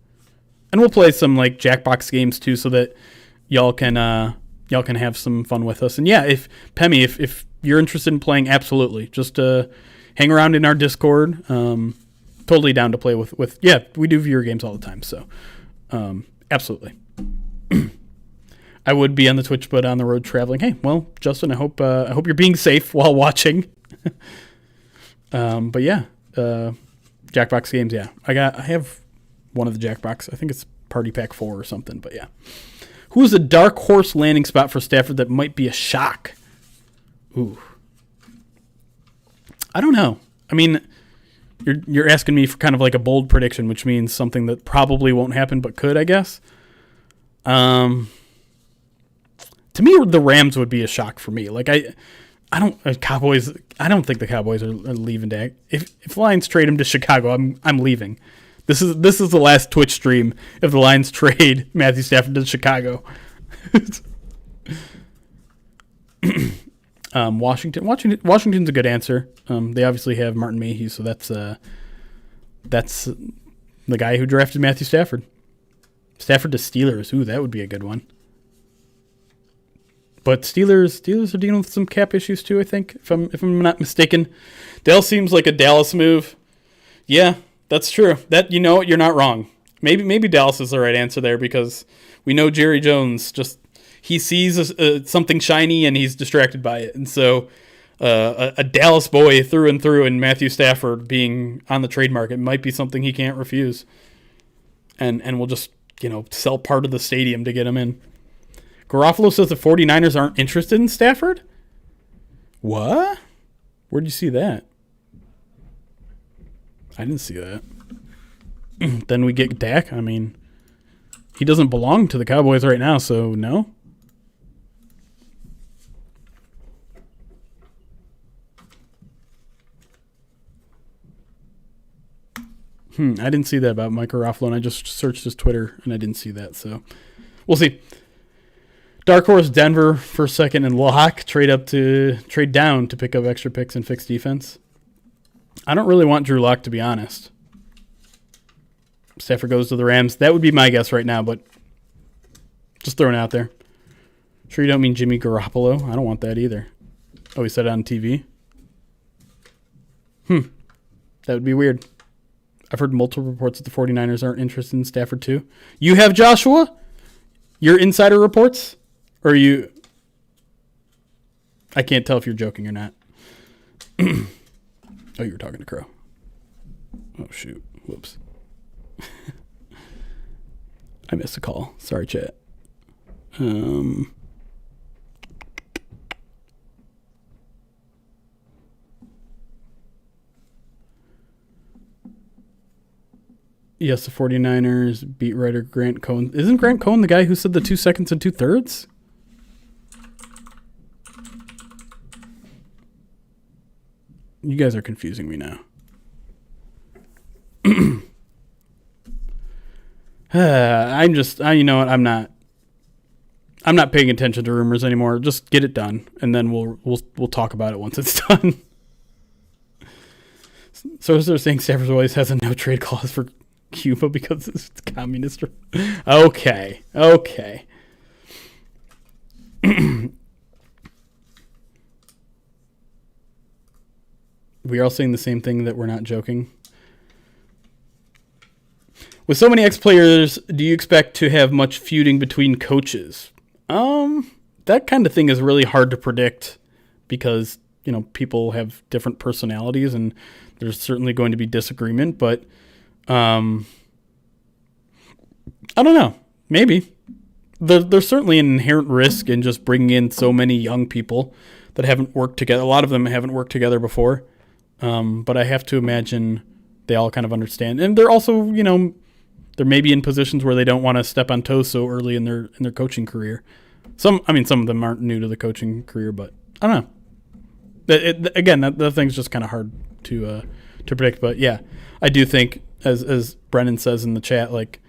And we'll play some like Jackbox games too, so that y'all can have some fun with us. And yeah, if Pemmy, if you're interested in playing, absolutely, just hang around in our Discord. Totally down to play with. Yeah, we do viewer games all the time, so absolutely. I would be on the Twitch, but on the road traveling. Hey, well, Justin, I hope you're being safe while watching. But yeah, Jackbox games. Yeah, I have one of the Jackbox. I think it's Party Pack 4 or something. But yeah, who's a dark horse landing spot for Stafford that might be a shock? Ooh, I don't know. I mean, you're asking me for kind of like a bold prediction, which means something that probably won't happen but could, I guess. To me, the Rams would be a shock for me. Like Cowboys. I don't think the Cowboys are leaving Dak. If Lions trade him to Chicago, I'm leaving. This is the last Twitch stream if the Lions trade Matthew Stafford to Chicago. Washington's a good answer. They obviously have Martin Mayhew, so that's the guy who drafted Matthew Stafford. Stafford to Steelers. Ooh, that would be a good one. But Steelers are dealing with some cap issues too, I think, if I'm not mistaken. Dell seems like a Dallas move. Yeah, that's true. That you're not wrong. Maybe Dallas is the right answer there because we know Jerry Jones he sees something shiny and he's distracted by it, and so a Dallas boy through and through, and Matthew Stafford being on the trade market might be something he can't refuse, and we'll just sell part of the stadium to get him in. Garofalo says the 49ers aren't interested in Stafford? What? Where'd you see that? I didn't see that. Then we get Dak. I mean, he doesn't belong to the Cowboys right now, so no. I didn't see that about Mike Garofalo, and I just searched his Twitter, and I didn't see that, so we'll see. Dark Horse Denver for second and Lock trade down to pick up extra picks and fix defense. I don't really want Drew Lock, to be honest. Stafford goes to the Rams. That would be my guess right now, but just throwing it out there. Sure you don't mean Jimmy Garoppolo? I don't want that either. Oh, he said it on TV? That would be weird. I've heard multiple reports that the 49ers aren't interested in Stafford too. You have, Joshua? Your insider reports? Or you... I can't tell if you're joking or not. Oh, you were talking to Crow. Oh, shoot. Whoops. I missed a call. Sorry, chat. Yes, the 49ers beat writer Grant Cohn. Isn't Grant Cohn the guy who said the 2 seconds and 2/3? You guys are confusing me now. You know what? I'm not paying attention to rumors anymore. Just get it done, and then we'll talk about it once it's done. So they're saying Stafford always has a no trade clause for Cuba because it's communist. Okay. We are all saying the same thing, that we're not joking. With so many ex-players, do you expect to have much feuding between coaches? That kind of thing is really hard to predict because, people have different personalities and there's certainly going to be disagreement, but I don't know. Maybe. There's certainly an inherent risk in just bringing in so many young people that haven't worked together. A lot of them haven't worked together before. But I have to imagine they all kind of understand. And they're also, they're maybe in positions where they don't want to step on toes so early in their coaching career. Some of them aren't new to the coaching career, but I don't know. That thing's just kind of hard to predict. But yeah, I do think, as Brennan says in the chat, like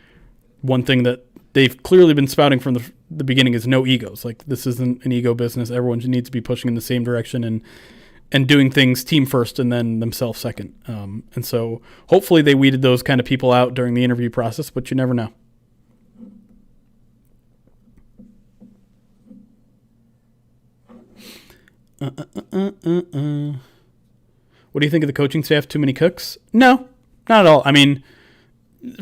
one thing that they've clearly been spouting from the beginning is no egos. Like this isn't an ego business. Everyone needs to be pushing in the same direction and doing things team first and then themselves second. And so hopefully they weeded those kind of people out during the interview process, but you never know. What do you think of the coaching staff? Too many cooks? No, not at all. I mean,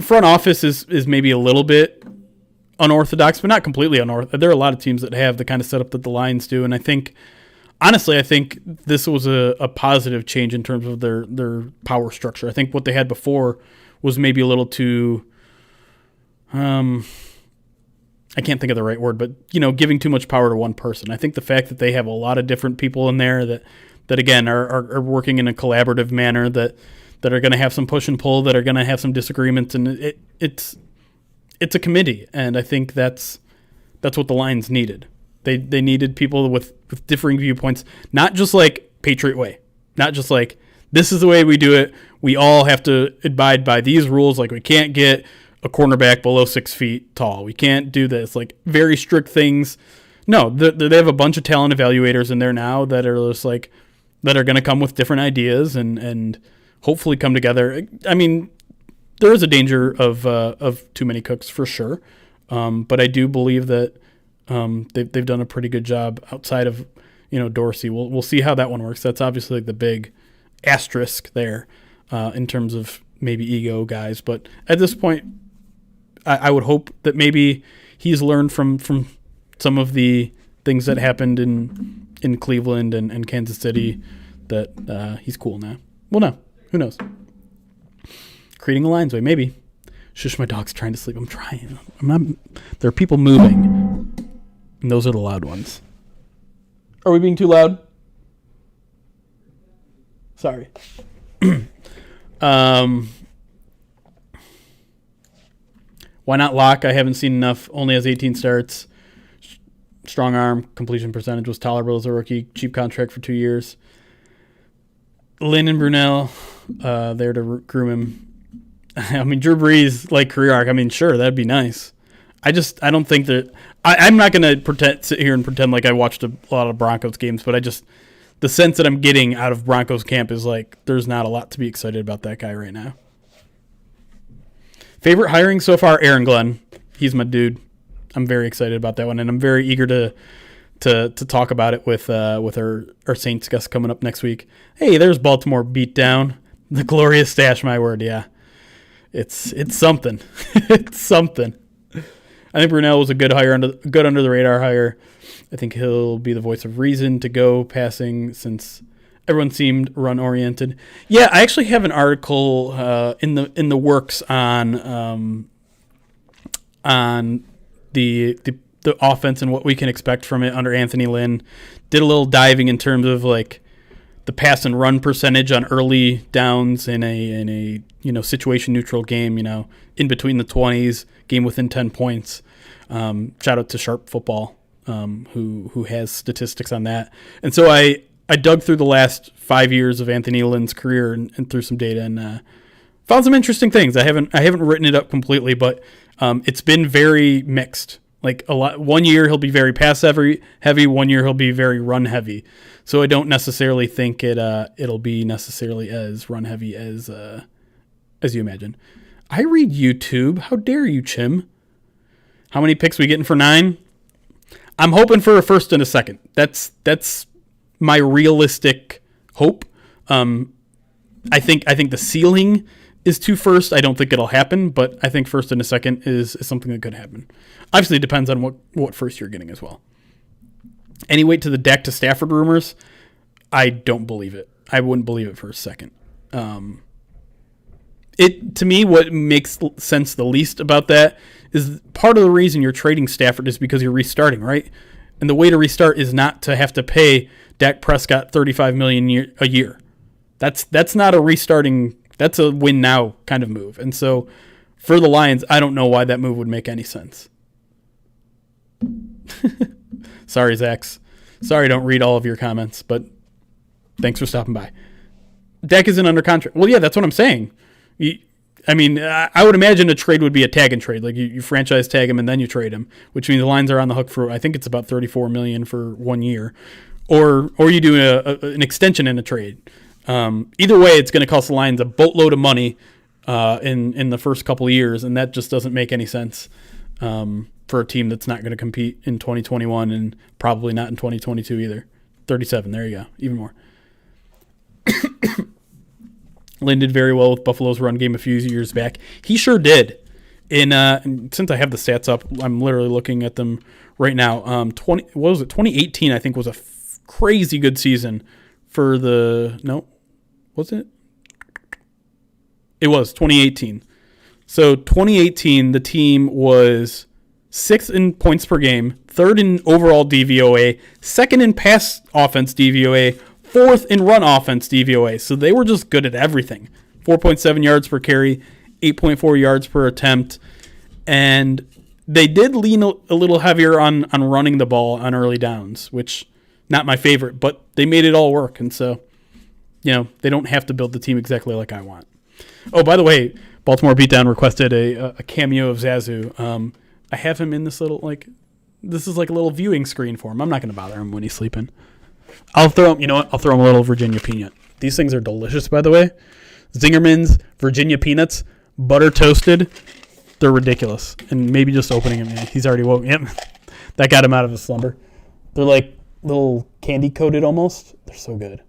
front office is maybe a little bit unorthodox, but not completely unorthodox. There are a lot of teams that have the kind of setup that the Lions do, and I think, honestly, this was a positive change in terms of their power structure. I think what they had before was maybe a little too, I can't think of the right word, but giving too much power to one person. I think the fact that they have a lot of different people in there that again are working in a collaborative manner, that are going to have some push and pull, that are going to have some disagreements, and it's a committee, and I think that's what the Lions needed. They needed people with differing viewpoints, not just like Patriot Way, not just like this is the way we do it. We all have to abide by these rules. Like we can't get a cornerback below 6 feet tall. We can't do this. Like very strict things. No, they have a bunch of talent evaluators in there now that are just like that are going to come with different ideas and hopefully come together. I mean, there is a danger of too many cooks for sure, but I do believe that they've done a pretty good job outside of Dorsey. We'll see how that one works. That's obviously like the big asterisk there in terms of maybe ego guys. But at this point, I would hope that maybe he's learned from some of the things that happened in Cleveland and Kansas City, that he's cool now. Well, no, who knows? Creating a Lions way, maybe. Shush, my dog's trying to sleep. I'm trying. I'm not. There are people moving, and those are the loud ones. Are we being too loud? Sorry. Why not Locke? I haven't seen enough. Only has 18 starts. Strong arm, completion percentage was tolerable as a rookie. Cheap contract for 2 years. Lynn and Brunell, there to groom him. I mean, Drew Brees, like career arc. I mean, sure, that'd be nice. I don't think that. I'm not going to sit here and pretend like I watched a lot of Broncos games, but the sense that I'm getting out of Broncos camp is like there's not a lot to be excited about that guy right now. Favorite hiring so far, Aaron Glenn. He's my dude. I'm very excited about that one, and I'm very eager to talk about it with our Saints guest coming up next week. Hey, there's Baltimore beat down. The glorious stash, my word, yeah. It's something. It's something. I think Brunell was a good hire, good under the radar hire. I think he'll be the voice of reason to go passing since everyone seemed run oriented. Yeah, I actually have an article in the works on the offense and what we can expect from it under Anthony Lynn. Did a little diving in terms of like the pass and run percentage on early downs in a situation neutral game, in between the 20s, game within 10 points. Shout out to Sharp Football, who has statistics on that. And so I dug through the last 5 years of Anthony Lynn's career and through some data and found some interesting things. I haven't written it up completely, but it's been very mixed. Like a lot. 1 year he'll be very pass heavy. 1 year he'll be very run heavy. So I don't necessarily think it'll be necessarily as run heavy as you imagine. I read YouTube. How dare you, Chim? How many picks we getting for 9? I'm hoping for a first and a second. That's my realistic hope. I think the ceiling is 2 first. I don't think it'll happen, but I think first and a second is something that could happen. Obviously, it depends on what first you're getting as well. Any weight to the Dak to Stafford rumors? I don't believe it. I wouldn't believe it for a second. To me, what makes sense the least about that is part of the reason you're trading Stafford is because you're restarting, right? And the way to restart is not to have to pay Dak Prescott $35 million a year. That's not a restarting. That's a win now kind of move. And so for the Lions, I don't know why that move would make any sense. Sorry, Zax. Sorry, I don't read all of your comments, but thanks for stopping by. Dak isn't under contract. Well, yeah, that's what I'm saying. I would imagine a trade would be a tag and trade. Like you franchise tag him and then you trade him, which means the Lions are on the hook for, I think it's about $34 million for 1 year. Or you do an extension in a trade. Either way, it's going to cost the Lions a boatload of money in the first couple of years, and that just doesn't make any sense for a team that's not going to compete in 2021 and probably not in 2022 either. 37. There you go. Even more. Lynn did very well with Buffalo's run game a few years back. He sure did. Since I have the stats up, I'm literally looking at them right now. 2018, I think, was a crazy good season for the... No, was it? It was 2018. So 2018, the team was 6th in points per game, 3rd in overall DVOA, 2nd in pass offense DVOA, 4th in run offense DVOA. So they were just good at everything. 4.7 yards per carry, 8.4 yards per attempt. And they did lean a little heavier on running the ball on early downs, which not my favorite, but they made it all work. And so, they don't have to build the team exactly like I want. Oh, by the way, Baltimore Beatdown requested a cameo of Zazu. I have him in this little, this is like a little viewing screen for him. I'm not going to bother him when he's sleeping. I'll throw him a little Virginia peanut. These things are delicious, by the way. Zingerman's Virginia peanuts, butter toasted. They're ridiculous. And maybe just opening him. He's already woke. Yep. That got him out of his slumber. They're like little candy coated almost. They're so good.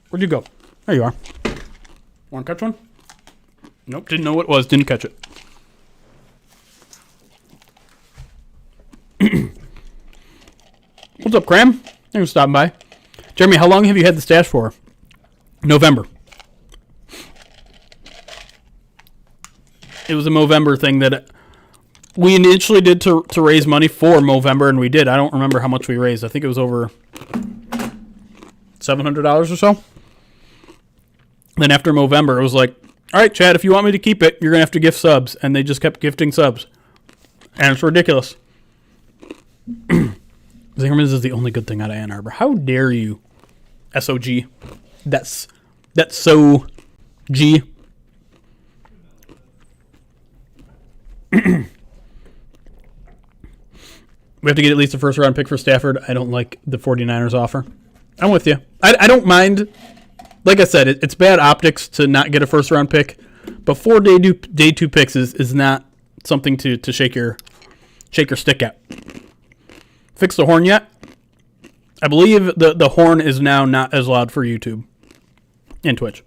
Where'd you go? There you are. Want to catch one? Nope. Didn't know what it was. Didn't catch it. What's up, Cram? Thanks for stopping by. Jeremy, how long have you had the stash for? November. It was a Movember thing that we initially did to raise money for Movember, and we did. I don't remember how much we raised. I think it was over $700 or so. Then after Movember, it was like, all right, Chad, if you want me to keep it, you're going to have to gift subs. And they just kept gifting subs. And it's ridiculous. Zingerman's is the only good thing out of Ann Arbor. How dare you, SOG? That's so G. We have to get at least a first-round pick for Stafford. I don't like the 49ers offer. I'm with you. I don't mind. Like I said, it's bad optics to not get a first-round pick, but 4 day two picks is not something to shake your stick at. Fix the horn yet? I believe the horn is now not as loud for YouTube and Twitch.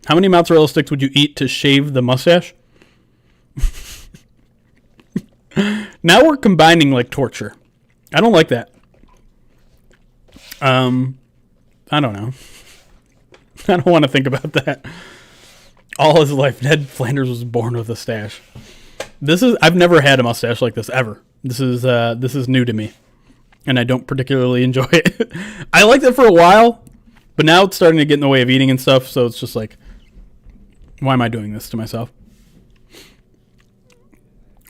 How many mozzarella sticks would you eat to shave the mustache? Now we're combining like torture. I don't like that. I don't know. I don't want to think about that. All his life, Ned Flanders was born with a stash. I've never had a mustache like this ever. This is new to me, and I don't particularly enjoy it. I liked it for a while, but now it's starting to get in the way of eating and stuff. So it's just like, why am I doing this to myself?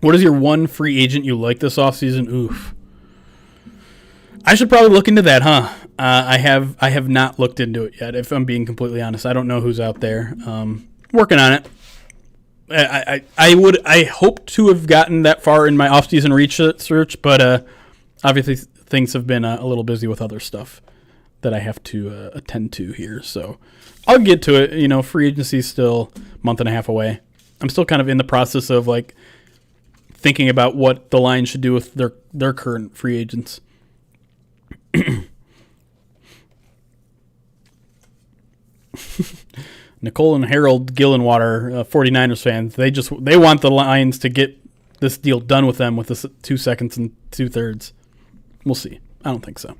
What is your one free agent you like this offseason? Oof. I should probably look into that, huh? I have not looked into it yet, if I'm being completely honest. I don't know who's out there. Working on it. I hope to have gotten that far in my off-season research, but obviously things have been a little busy with other stuff that I have to attend to here. So I'll get to it. Free agency is still a month and a half away. I'm still kind of in the process of like thinking about what the Lions should do with their current free agents. Nicole and Harold Gillenwater, 49ers fans, they want the Lions to get this deal done with them with this 2 seconds and 2/3. We'll see. I don't think so.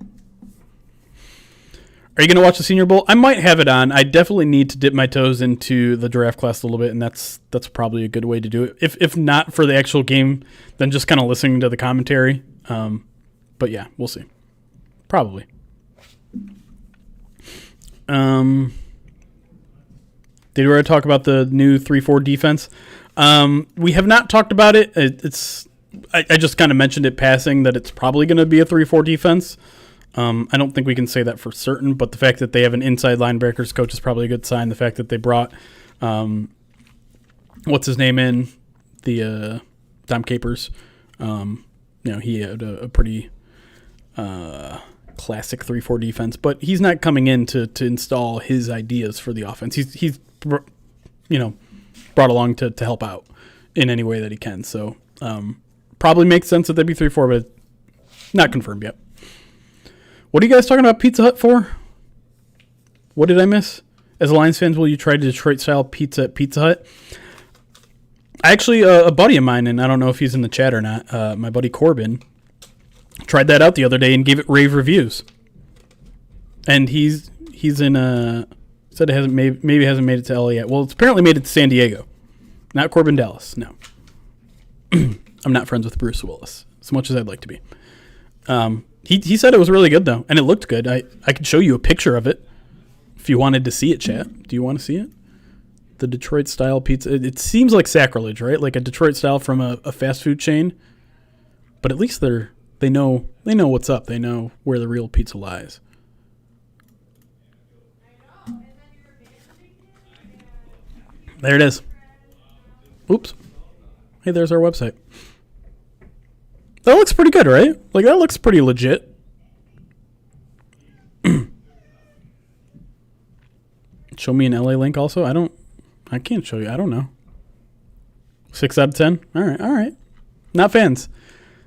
Are you going to watch the Senior Bowl? I might have it on. I definitely need to dip my toes into the draft class a little bit, and that's probably a good way to do it. If not for the actual game, then just kind of listening to the commentary. But yeah, we'll see. Probably. Did we already talk about the new 3-4 defense? We have not talked about it. I just kind of mentioned it passing that it's probably going to be a 3-4 defense. I don't think we can say that for certain, but the fact that they have an inside linebackers coach is probably a good sign. The fact that they brought what's his name in, the Dom Capers. He had a pretty classic 3-4 defense, but he's not coming in to install his ideas for the offense. He's brought along to help out in any way that he can. So Probably makes sense that they'd be 3-4, but not confirmed yet. What are you guys talking about Pizza Hut for? What did I miss? As Lions fans, will you try Detroit-style pizza at Pizza Hut? Actually, a buddy of mine, and I don't know if he's in the chat or not, my buddy Corbin, tried that out the other day and gave it rave reviews. And he's in said it hasn't maybe hasn't made it to LA yet. Well, it's apparently made it to San Diego. Not Corbin Dallas, no. I'm not friends with Bruce Willis, as much as I'd like to be. He said it was really good, though, and it looked good. I could show you a picture of it if you wanted to see it, chat. Do you want to see it? The Detroit-style pizza. It seems like sacrilege, right? Like a Detroit-style from a fast food chain. But at least they know what's up. They know where the real pizza lies. There it is. Oops. Hey, there's our website. That looks pretty good, right? Like, that looks pretty legit. Show me an LA link also? I can't show you. I don't know. 6 out of 10? All right. Not fans.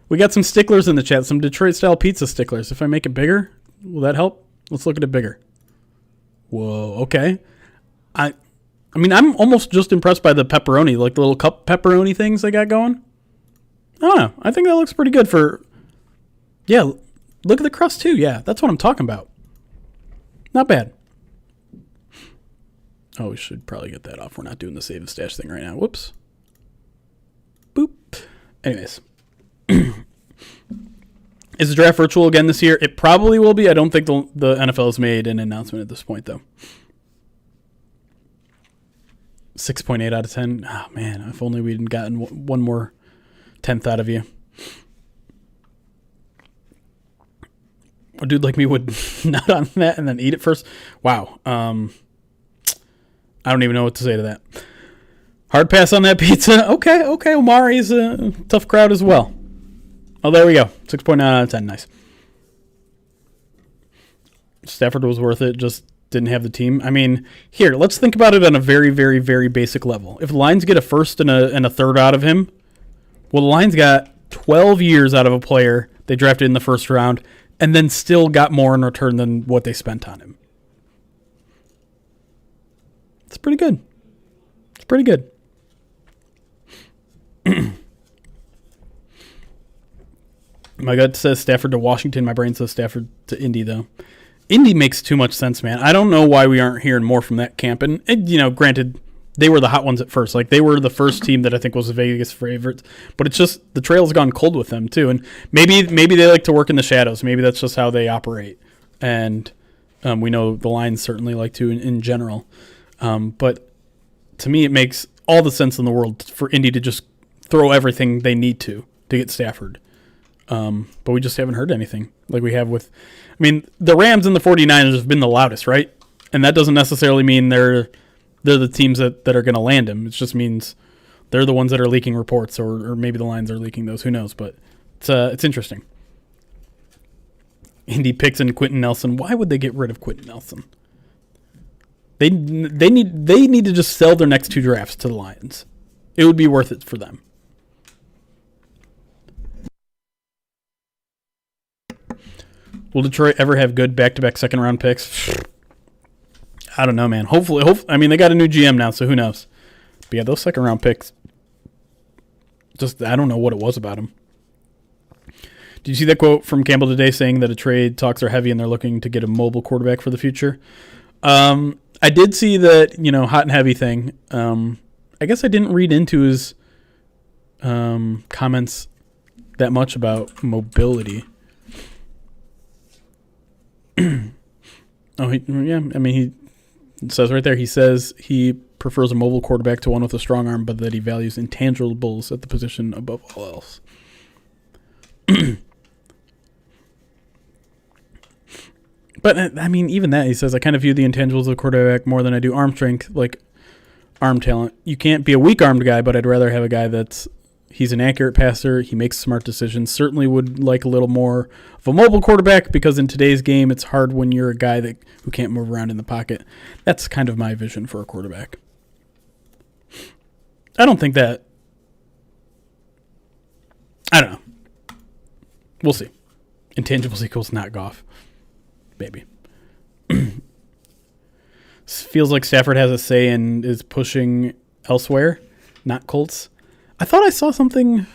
We got some sticklers in the chat. Some Detroit-style pizza sticklers. If I make it bigger, will that help? Let's look at it bigger. Whoa, okay. I mean, I'm almost just impressed by the pepperoni, like the little cup pepperoni things they got going. I don't know. I think that looks pretty good for... Yeah, look at the crust too. Yeah, that's what I'm talking about. Not bad. Oh, we should probably get that off. We're not doing the save and stash thing right now. Whoops. Boop. Anyways. Is the draft virtual again this year? It probably will be. I don't think the NFL has made an announcement at this point, though. 6.8 out of 10. Oh, man. If only we hadn't gotten one more 10th out of you. A dude like me would nut on that and then eat it first. Wow. I don't even know what to say to that. Hard pass on that pizza. Okay. Omari's a tough crowd as well. Oh, there we go. 6.9 out of 10. Nice. Stafford was worth it. Just didn't have the team. I mean, here, let's think about it on a very, very, very basic level. If the Lions get a first and a third out of him, well, the Lions got 12 years out of a player they drafted in the first round and then still got more in return than what they spent on him. It's pretty good. My gut says Stafford to Washington. My brain says Stafford to Indy, though. Indy makes too much sense, man. I don't know why we aren't hearing more from that camp. And granted, they were the hot ones at first. Like, they were the first team that I think was the Vegas favorites. But it's just the trail's gone cold with them, too. And maybe they like to work in the shadows. Maybe that's just how they operate. And we know the Lions certainly like to in general. But to me, it makes all the sense in the world for Indy to just throw everything they need to get Stafford. But we just haven't heard anything like we have with... I mean, the Rams and the 49ers have been the loudest, right? And that doesn't necessarily mean they're the teams that are going to land him. It just means they're the ones that are leaking reports, or maybe the Lions are leaking those. Who knows? But it's interesting. Indy picks in Quentin Nelson. Why would they get rid of Quentin Nelson? They need to just sell their next 2 drafts to the Lions. It would be worth it for them. Will Detroit ever have good back-to-back second-round picks? I don't know, man. Hopefully, I mean, they got a new GM now, so who knows? But yeah, those second-round picks, just I don't know what it was about them. Did you see that quote from Campbell today saying that a trade talks are heavy and they're looking to get a mobile quarterback for the future? I did see that, hot and heavy thing. I guess I didn't read into his comments that much about mobility. He says right there, he says he prefers a mobile quarterback to one with a strong arm, but that he values intangibles at the position above all else. But, I mean, even that, he says, I kind of view the intangibles of the quarterback more than I do arm strength, like arm talent. You can't be a weak-armed guy, but I'd rather have a guy he's an accurate passer, he makes smart decisions. Certainly would like a little more of a mobile quarterback, because in today's game, it's hard when you're a guy who can't move around in the pocket. That's kind of my vision for a quarterback. I don't think that I don't know. We'll see. Intangibles equals not Goff. Maybe. Feels like Stafford has a say and is pushing elsewhere, not Colts. I thought I saw something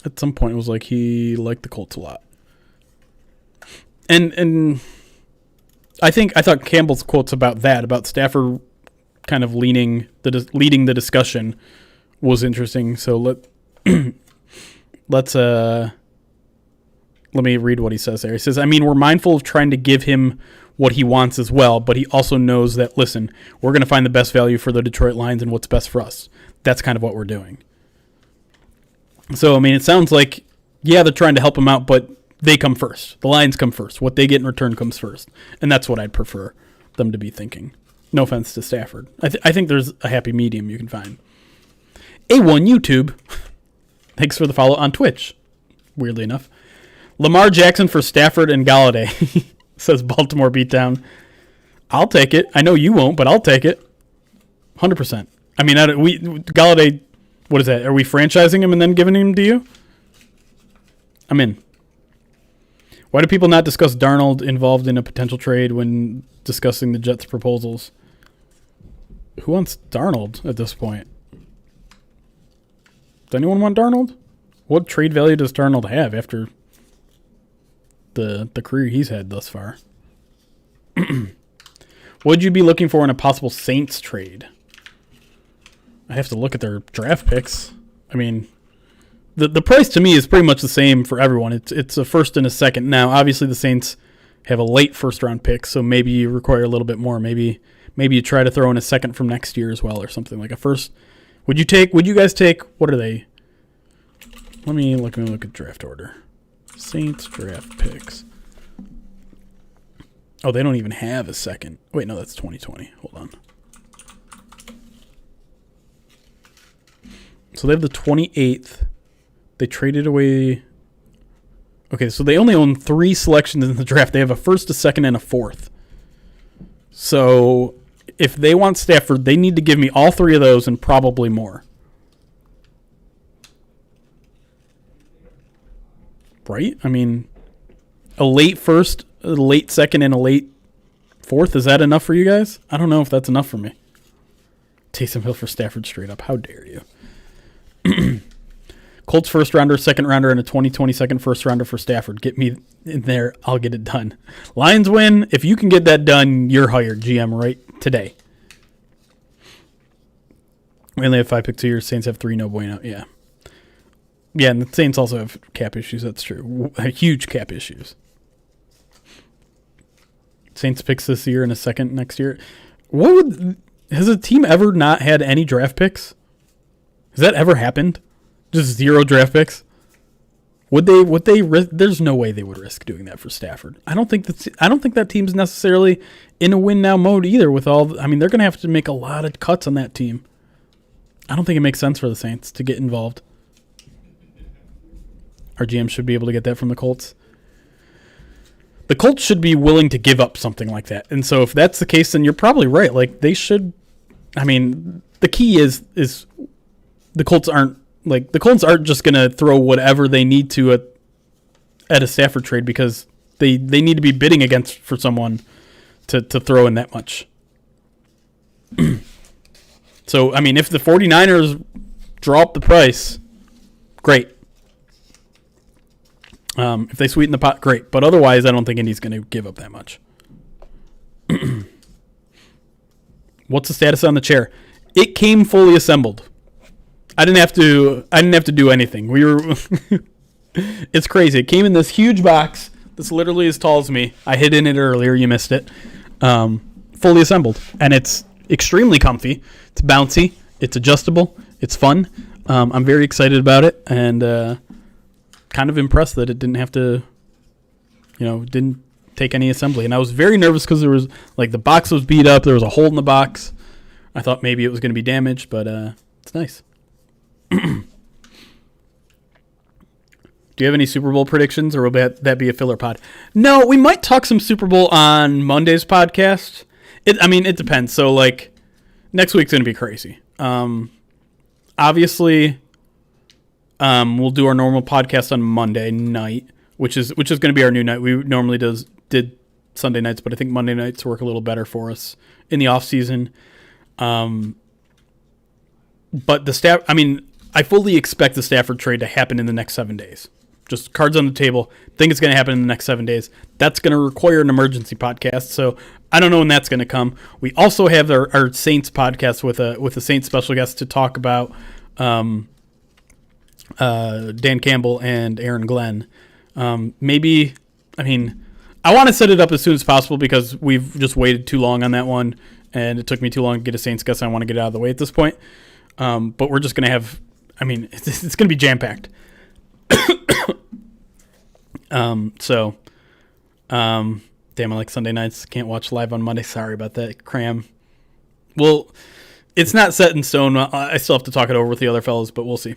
at some point. It was like he liked the Colts a lot. And I thought Campbell's quotes about Stafford kind of leading the discussion was interesting. So let me read what he says there. He says, we're mindful of trying to give him what he wants as well, but he also knows that, listen, we're going to find the best value for the Detroit Lions and what's best for us. That's kind of what we're doing. So, it sounds like, yeah, they're trying to help him out, but they come first. The Lions come first. What they get in return comes first. And that's what I'd prefer them to be thinking. No offense to Stafford. I think there's a happy medium you can find. A1 YouTube. Thanks for the follow on Twitch. Weirdly enough. Lamar Jackson for Stafford and Gallaudet. Says Baltimore beatdown. I'll take it. I know you won't, but I'll take it. 100%. Gallaudet, what is that? Are we franchising him and then giving him to you? I'm in. Why do people not discuss Darnold involved in a potential trade when discussing the Jets' proposals? Who wants Darnold at this point? Does anyone want Darnold? What trade value does Darnold have after the career he's had thus far? What would you be looking for in a possible Saints trade? I have to look at their draft picks. The price to me is pretty much the same for everyone. It's a first and a second. Now, obviously, the Saints have a late first-round pick, so maybe you require a little bit more. Maybe you try to throw in a second from next year as well, or something like a first. Would you guys take? What are they? Let me look at draft order. Saints draft picks. Oh, they don't even have a second. Wait, no, that's 2020. Hold on. So they have the 28th. They traded away. Okay, so they only own 3 selections in the draft. They have a first, a second, and a fourth. So if they want Stafford, they need to give me all 3 of those and probably more. Right? A late first, a late second, and a late fourth. Is that enough for you guys? I don't know if that's enough for me. Taysom Hill for Stafford straight up. How dare you? Colts first rounder, second rounder, and a 2022 first rounder for Stafford. Get me in there. I'll get it done. Lions win. If you can get that done, you're hired, GM, right today. We only have 5 picks 2 years. Saints have 3. No bueno. Yeah. Yeah, and the Saints also have cap issues. That's true. Huge cap issues. Saints picks this year and a second next year. Has a team ever not had any draft picks? Has that ever happened? Just 0 draft picks? Would they risk? There's no way they would risk doing that for Stafford. I don't think that team's necessarily in a win now mode either. With all, they're going to have to make a lot of cuts on that team. I don't think it makes sense for the Saints to get involved. Our GM should be able to get that from the Colts. The Colts should be willing to give up something like that. And so if that's the case, then you're probably right. Like, they should. The key is the Colts aren't just going to throw whatever they need to at a Stafford trade, because they need to be bidding against for someone to throw in that much. So, if the 49ers drop the price, great. If they sweeten the pot, great. But otherwise, I don't think Indy's going to give up that much. What's the status on the chair? It came fully assembled. I didn't have to do anything. We were. It's crazy. It came in this huge box. This literally as tall as me. I hid in it earlier. You missed it. Fully assembled, and it's extremely comfy. It's bouncy. It's adjustable. It's fun. I'm very excited about it, and kind of impressed that it didn't have to, didn't take any assembly. And I was very nervous because there was, the box was beat up. There was a hole in the box. I thought maybe it was going to be damaged, but it's nice. Do you have any Super Bowl predictions, or will that be a filler pod? No, we might talk some Super Bowl on Monday's podcast. It depends. So, next week's going to be crazy. Obviously, We'll do our normal podcast on Monday night, which is going to be our new night. We normally did Sunday nights, but I think Monday nights work a little better for us in the off season. But I fully expect the Stafford trade to happen in the next 7 days. Just cards on the table. Think it's going to happen in the next 7 days. That's going to require an emergency podcast. So I don't know when that's going to come. We also have our Saints podcast with a Saints special guest to talk about Dan Campbell and Aaron Glenn. I want to set it up as soon as possible because we've just waited too long on that one, and it took me too long to get a Saints guest. I want to get it out of the way at this point. But we're just going to have, it's going to be jam-packed. Damn, I like Sunday nights. Can't watch live on Monday. Sorry about that. Cram. Well, it's not set in stone. I still have to talk it over with the other fellas, but we'll see.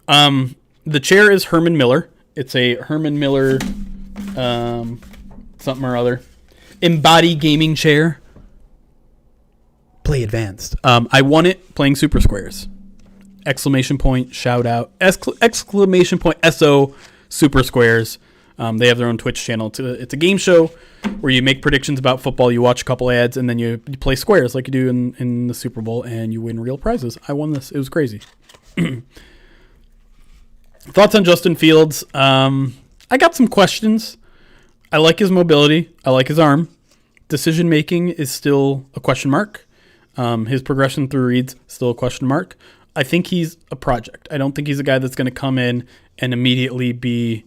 The chair is Herman Miller. It's a Herman Miller, something or other. Embody gaming chair. Play advanced. I won it playing Super Squares. Exclamation point, shout out. Exclamation point, SO Super Squares. They have their own Twitch channel. It's a game show where you make predictions about football. You watch a couple ads, and then you play squares like you do in the Super Bowl, and you win real prizes. I won this. It was crazy. Thoughts on Justin Fields? I got some questions. I like his mobility. I like his arm. Decision making is still a question mark. His progression through reads still a question mark. I think he's a project. I don't think he's a guy that's going to come in and immediately be,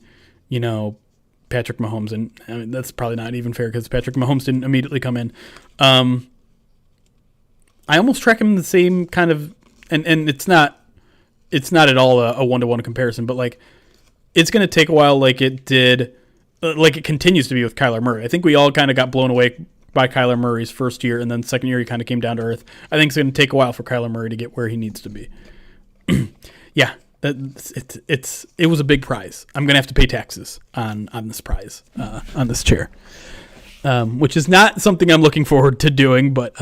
Patrick Mahomes. And that's probably not even fair because Patrick Mahomes didn't immediately come in. I almost track him in the same kind of, and it's not at all a one-to-one comparison, but like it's going to take a while like it did, like it continues to be with Kyler Murray. I think we all kind of got blown away by Kyler Murray's first year, and then second year he kind of came down to earth. I think it's going to take a while for Kyler Murray to get where he needs to be. Yeah, it was a big prize. I'm going to have to pay taxes on this prize, on this chair, which is not something I'm looking forward to doing, but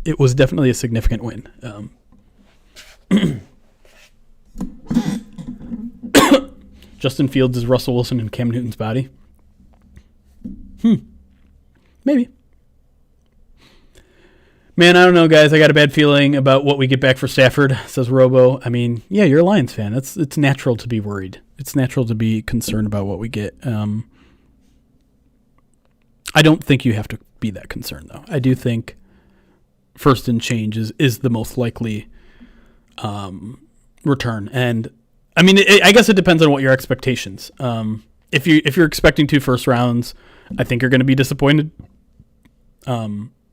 it was definitely a significant win. Justin Fields is Russell Wilson in Cam Newton's body. Maybe. Man, I don't know, guys. I got a bad feeling about what we get back for Stafford, says Robo. Yeah, you're a Lions fan. It's natural to be worried. It's natural to be concerned about what we get. I don't think you have to be that concerned, though. I do think first and change is the most likely return. And, I guess it depends on what your expectations. If you're expecting 2 first rounds, I think you're going to be disappointed.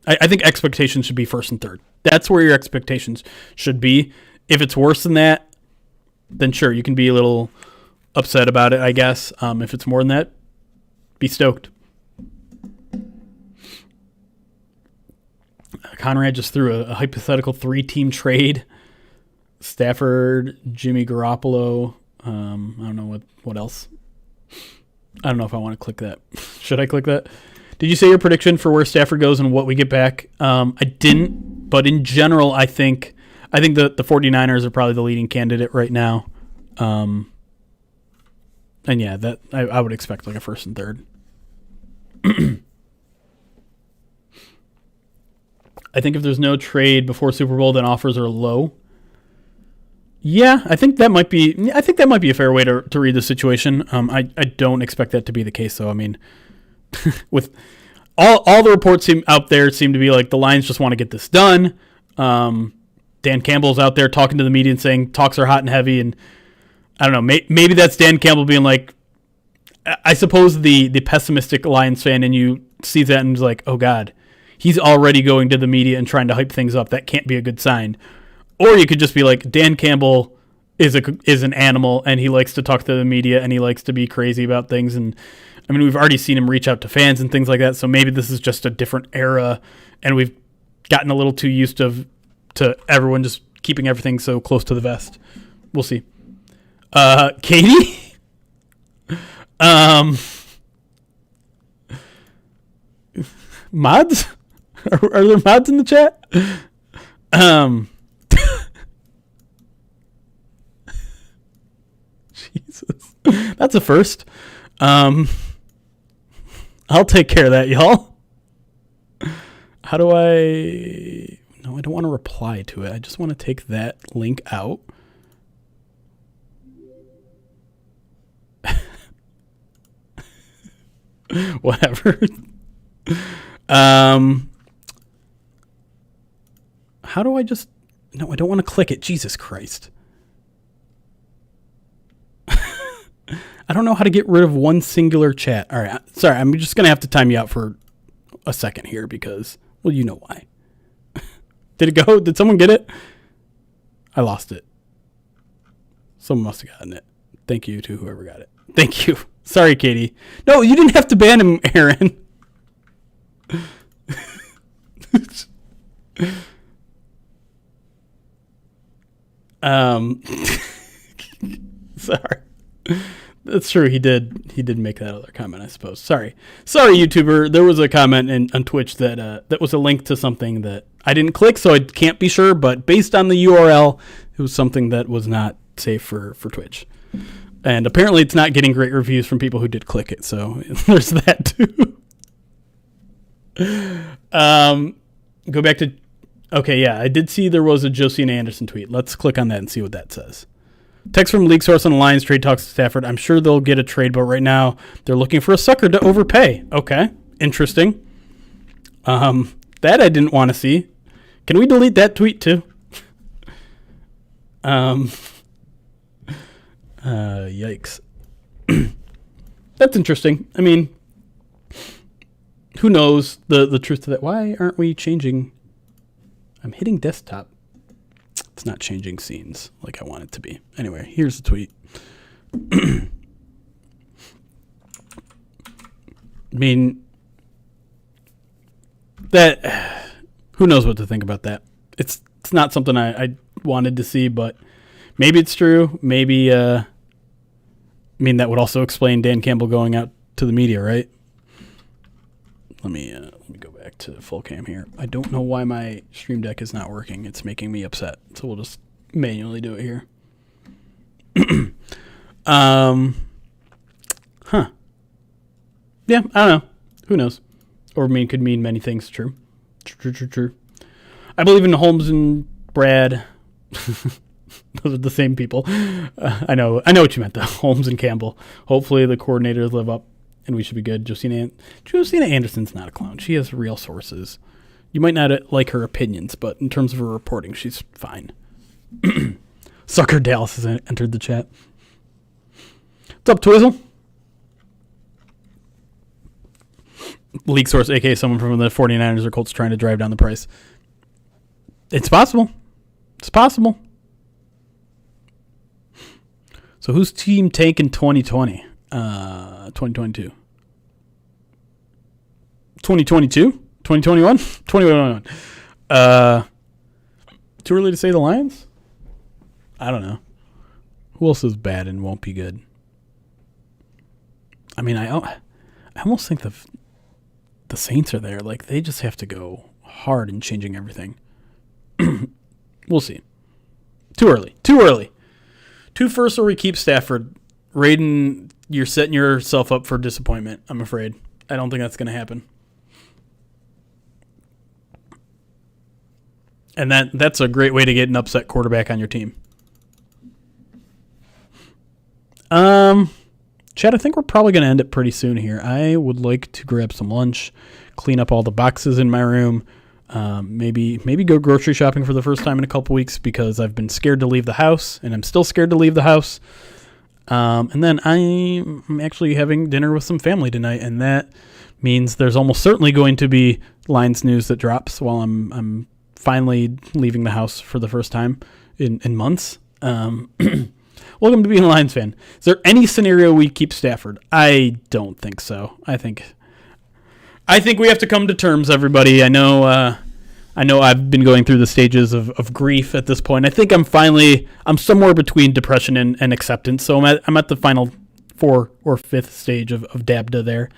I think expectations should be first and third. That's where your expectations should be. If it's worse than that, then sure, you can be a little upset about it, I guess. If it's more than that, be stoked. Conrad just threw a hypothetical 3-team trade. Stafford, Jimmy Garoppolo. I don't know what else. I don't know if I want to click that. Should I click that? Did you say your prediction for where Stafford goes and what we get back? I didn't, but in general, I think the 49ers are probably the leading candidate right now. And yeah, that I would expect like a first and third. I think if there's no trade before Super Bowl, then offers are low. Yeah, I think that might be a fair way to read the situation. I don't expect that to be the case, though. With all the reports out there seem to be like the Lions just want to get this done. Dan Campbell's out there talking to the media and saying talks are hot and heavy, and I don't know, maybe that's Dan Campbell being like, I suppose the pessimistic Lions fan in you sees that and is like, oh God, he's already going to the media and trying to hype things up. That can't be a good sign. Or you could just be like, Dan Campbell is an animal, and he likes to talk to the media, and he likes to be crazy about things. And we've already seen him reach out to fans and things like that. So maybe this is just a different era, and we've gotten a little too used to everyone just keeping everything so close to the vest. We'll see. Katie, mods? Are there mods in the chat? That's a first. I'll take care of that, y'all. How do I... No, I don't want to reply to it. I just want to take that link out. Whatever. How do I just... No, I don't want to click it. Jesus Christ. I don't know how to get rid of one singular chat. All right. Sorry, I'm just going to have to time you out for a second here because, well, you know why. Did it go? Did someone get it? I lost it. Someone must have gotten it. Thank you to whoever got it. Thank you. Sorry, Katie. No, you didn't have to ban him, Aaron. Sorry. That's true. He did make that other comment, I suppose. Sorry, YouTuber. There was a comment on Twitch that was a link to something that I didn't click, so I can't be sure. But based on the URL, it was something that was not safe for Twitch. And apparently, it's not getting great reviews from people who did click it. So there's that too. Go back to. Okay, yeah, I did see there was a Josina Anderson tweet. Let's click on that and see what that says. Text from league source on Alliance trade talks to Stafford. I'm sure they'll get a trade, but right now they're looking for a sucker to overpay. Okay, interesting. That I didn't want to see. Can we delete that tweet too? Yikes. That's interesting. I mean, who knows the truth to that? Why aren't we changing? I'm hitting desktop. It's not changing scenes like I want it to be. Anyway, here's the tweet. I mean, that, who knows what to think about that? It's not something I wanted to see, but maybe it's true. Maybe, I mean, that would also explain Dan Campbell going out to the media, right? Let me go back to full cam here. I don't know why my stream deck is not working. It's making me upset. So we'll just manually do it here. Yeah, I don't know. Who knows? Or could mean many things. True. True. I believe in Holmes and Brad. Those are the same people. I know what you meant though. Holmes and Campbell. Hopefully the coordinators live up. And we should be good. Josina Anderson's not a clown. She has real sources. You might not like her opinions, but in terms of her reporting, she's fine. Sucker Dallas has entered the chat. What's up, Twizzle? League source, a.k.a. someone from the 49ers or Colts trying to drive down the price. It's possible. So who's team tank in 2020? 2022. 2022? 2021? 2021. Too early to say the Lions? I don't know. Who else is bad and won't be good? I mean, I almost think the Saints are there. Like, they just have to go hard in changing everything. We'll see. Too early. Two firsts or we keep Stafford. Raiden, you're setting yourself up for disappointment, I'm afraid. I don't think that's going to happen. And that's a great way to get an upset quarterback on your team. Chad, I think we're probably going to end it pretty soon here. I would like to grab some lunch, clean up all the boxes in my room, maybe go grocery shopping for the first time in a couple weeks because I've been scared to leave the house, and I'm still scared to leave the house. And then I'm actually having dinner with some family tonight, and that means there's almost certainly going to be Lions news that drops while I'm finally leaving the house for the first time in months. Welcome to being a Lions fan. Is there any scenario we keep Stafford? I don't think so. I think we have to come to terms, everybody. I know I've been going through the stages of grief at this point. I think I'm somewhere between depression and acceptance. So I'm at the final 4th or 5th stage of Dabda there.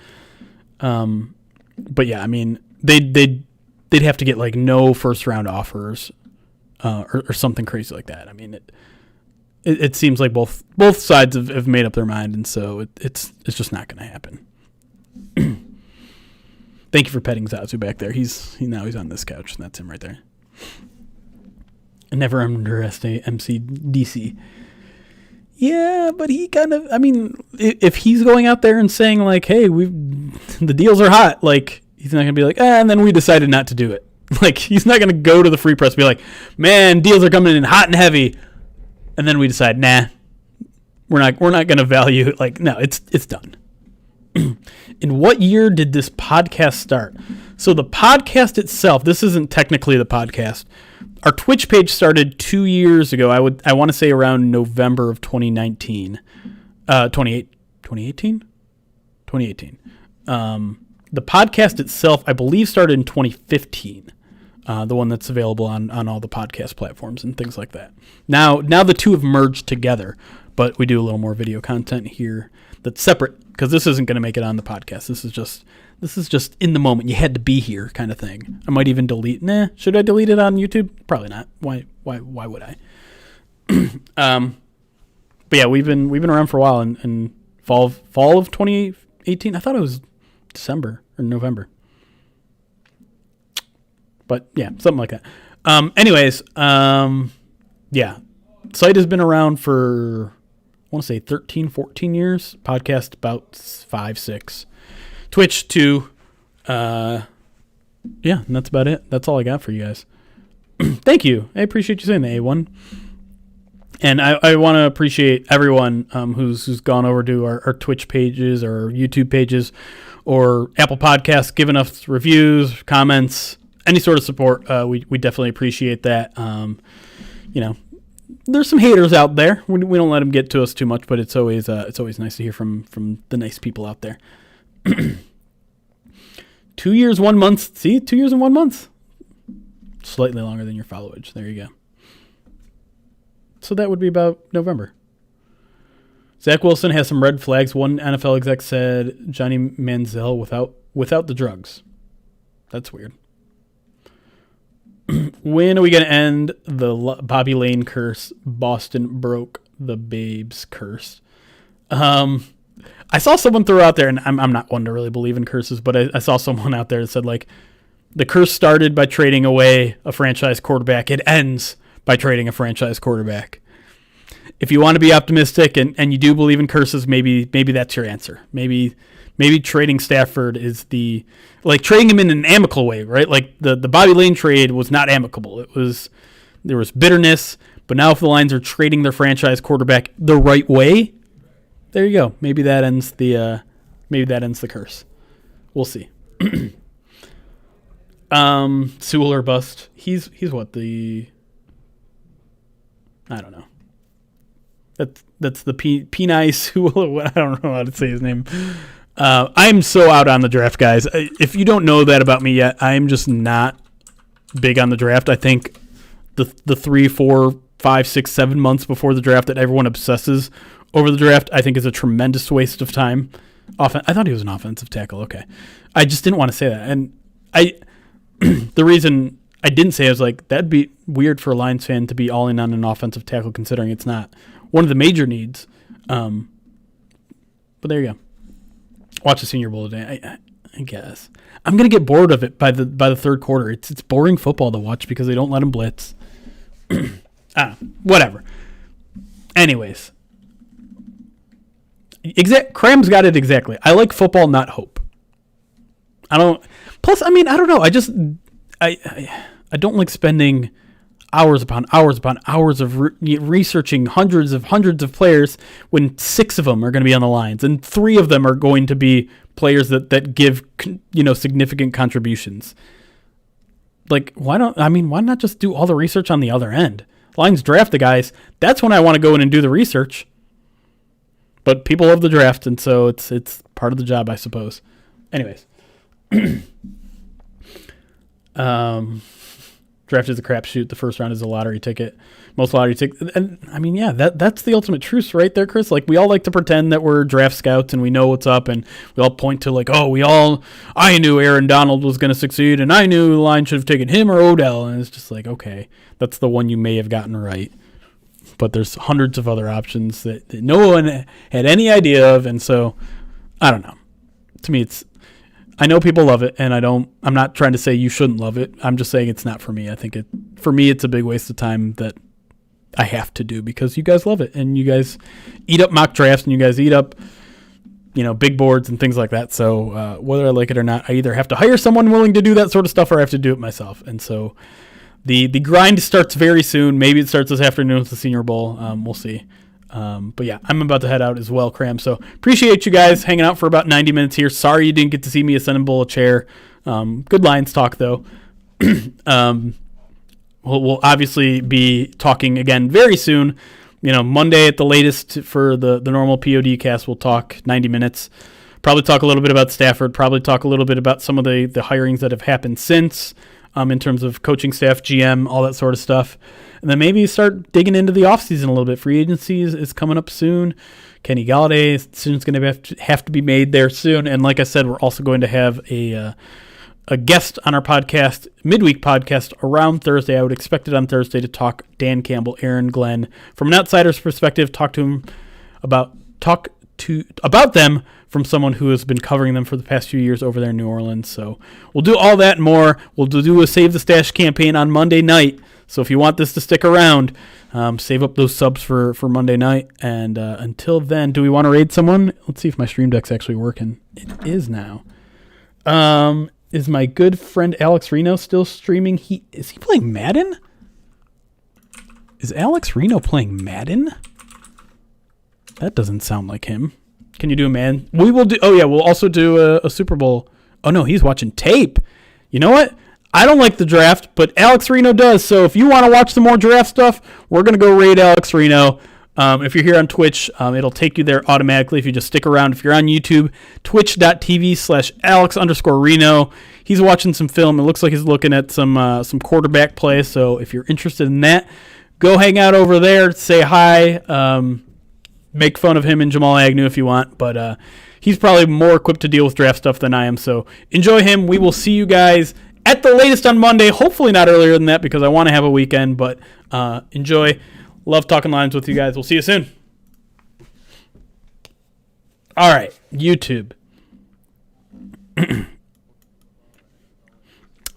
But yeah, I mean, they'd have to get like no first round offers, or something crazy like that. I mean, it seems like both sides have made up their mind, and so it's just not going to happen. Thank you for petting Zazu back there. He's on this couch, and that's him right there. Never underestimate MCDC. Yeah, but he kind of, I mean, if he's going out there and saying like, hey, the deals are hot, like, he's not going to be like, and then we decided not to do it. Like, he's not going to go to the free press and be like, man, deals are coming in hot and heavy. And then we decide, nah, we're not going to value it. Like, no, it's done. In what year did this podcast start? So the podcast itself, this isn't technically the podcast. Our Twitch page started 2 years ago. I want to say around November of 2019. 2018? 2018. The podcast itself, I believe, started in 2015. The one that's available on all the podcast platforms and things like that. Now the two have merged together, but we do a little more video content here that's separate because this isn't going to make it on the podcast. This is just in the moment. You had to be here kind of thing. I might even delete. Should I delete it on YouTube? Probably not. Why would I? But yeah, we've been around for a while. And fall of 2018. I thought it was December or November. But yeah, something like that. Yeah, site has been around for, I want to say 13, 14 years. Podcast about 5, 6. Twitch 2. Yeah, and that's about it. That's all I got for you guys. Thank you. I appreciate you saying the A1. And I want to appreciate everyone who's gone over to our Twitch pages or YouTube pages or Apple Podcasts, giving us reviews, comments, any sort of support. We definitely appreciate that. There's some haters out there. We don't let them get to us too much, but it's always nice to hear from the nice people out there. 2 years, 1 month. See, 2 years and 1 month. Slightly longer than your followage. There you go. So that would be about November. Zach Wilson has some red flags. One NFL exec said Johnny Manziel without the drugs. That's weird. When are we going to end the Bobby Lane curse? Boston broke the Babes curse. I saw someone throw out there, and I'm not one to really believe in curses, but I saw someone out there that said, like, the curse started by trading away a franchise quarterback. It ends by trading a franchise quarterback. If you want to be optimistic and you do believe in curses, maybe that's your answer. Maybe trading Stafford is trading him in an amicable way, right? Like the Bobby Lane trade was not amicable. There was bitterness, but now if the Lions are trading their franchise quarterback the right way, there you go. Maybe that ends the curse. We'll see. Sewell or bust. He's what, I don't know. That's the P9 Sewell. I don't know how to say his name. I'm so out on the draft, guys. If you don't know that about me yet, I'm just not big on the draft. I think the 3, 4, 5, 6, 7 months before the draft that everyone obsesses over the draft, I think is a tremendous waste of time. I thought he was an offensive tackle. Okay. I just didn't want to say that. And the reason I didn't say it was like, that'd be weird for a Lions fan to be all in on an offensive tackle considering it's not one of the major needs. But there you go. Watch the Senior Bowl today, I guess. I'm going to get bored of it by the third quarter. It's boring football to watch because they don't let them blitz. Whatever. Anyways. Cram's got it exactly. I like football, not hope. I don't know. I don't like spending hours upon hours of researching hundreds of players when 6 of them are going to be on the Lions and 3 of them are going to be players that give significant contributions. Like, why not just do all the research on the other end? Lions draft the guys. That's when I want to go in and do the research. But people love the draft, and so it's part of the job, I suppose. Anyways. Draft is a crapshoot. The first round is a lottery ticket. Most lottery tickets. And, that's the ultimate truth right there, Chris. Like, we all like to pretend that we're draft scouts and we know what's up, and we all point to, like, I knew Aaron Donald was going to succeed, and I knew the line should have taken him or Odell. And it's just like, okay, that's the one you may have gotten right. but there's hundreds of other options that no one had any idea of. And so, I don't know. To me, I know people love it, and I'm not trying to say you shouldn't love it. I'm just saying it's not for me. I think for me, it's a big waste of time that I have to do because you guys love it, and you guys eat up mock drafts, and you guys eat up, big boards and things like that. So whether I like it or not, I either have to hire someone willing to do that sort of stuff or I have to do it myself. And so the grind starts very soon. Maybe it starts this afternoon with the Senior Bowl. We'll see. But yeah, I'm about to head out as well, Cram. So appreciate you guys hanging out for about 90 minutes here. Sorry you didn't get to see me assemble a chair. Good Lions talk, though. We'll obviously be talking again very soon. Monday at the latest for the normal POD cast, we'll talk 90 minutes. Probably talk a little bit about Stafford. Probably talk a little bit about some of the hirings that have happened since in terms of coaching staff, GM, all that sort of stuff. And then maybe start digging into the offseason a little bit. Free agency is coming up soon. Kenny Gallaudet decision's going to have to be made there soon. And like I said, we're also going to have a guest on our podcast, midweek podcast, around Thursday. I would expect it on Thursday to talk Dan Campbell, Aaron Glenn. From an outsider's perspective, talk about them from someone who has been covering them for the past few years over there in New Orleans. So we'll do all that and more. We'll do a Save the Stash campaign on Monday night. So if you want this to stick around, save up those subs for Monday night. And until then, do we want to raid someone? Let's see if my Stream Deck's actually working. It is now. Is my good friend Alex Reno still streaming? Is he playing Madden? Is Alex Reno playing Madden? That doesn't sound like him. Can you do a man? We will do. Oh yeah, we'll also do a Super Bowl. Oh no, he's watching tape. You know what? I don't like the draft, but Alex Reno does. So if you want to watch some more draft stuff, we're going to go raid Alex Reno. If you're here on Twitch, it'll take you there automatically if you just stick around. If you're on YouTube, twitch.tv/Alex_Reno. He's watching some film. It looks like he's looking at some quarterback play. So if you're interested in that, go hang out over there. Say hi. Make fun of him and Jamal Agnew if you want. But he's probably more equipped to deal with draft stuff than I am. So enjoy him. We will see you guys at the latest on Monday. Hopefully not earlier than that because I want to have a weekend. But enjoy. Love talking Lions with you guys. We'll see you soon. All right, YouTube.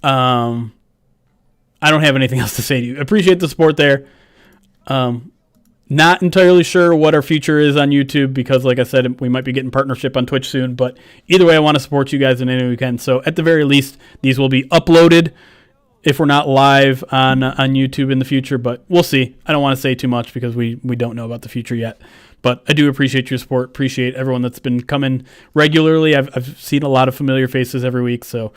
I don't have anything else to say to you. Appreciate the support there. Not entirely sure what our future is on YouTube because, like I said, we might be getting partnership on Twitch soon. But either way, I want to support you guys in any way we can. So at the very least, these will be uploaded if we're not live on YouTube in the future, but we'll see. I don't want to say too much because we don't know about the future yet. But I do appreciate your support. Appreciate everyone that's been coming regularly. I've seen a lot of familiar faces every week, so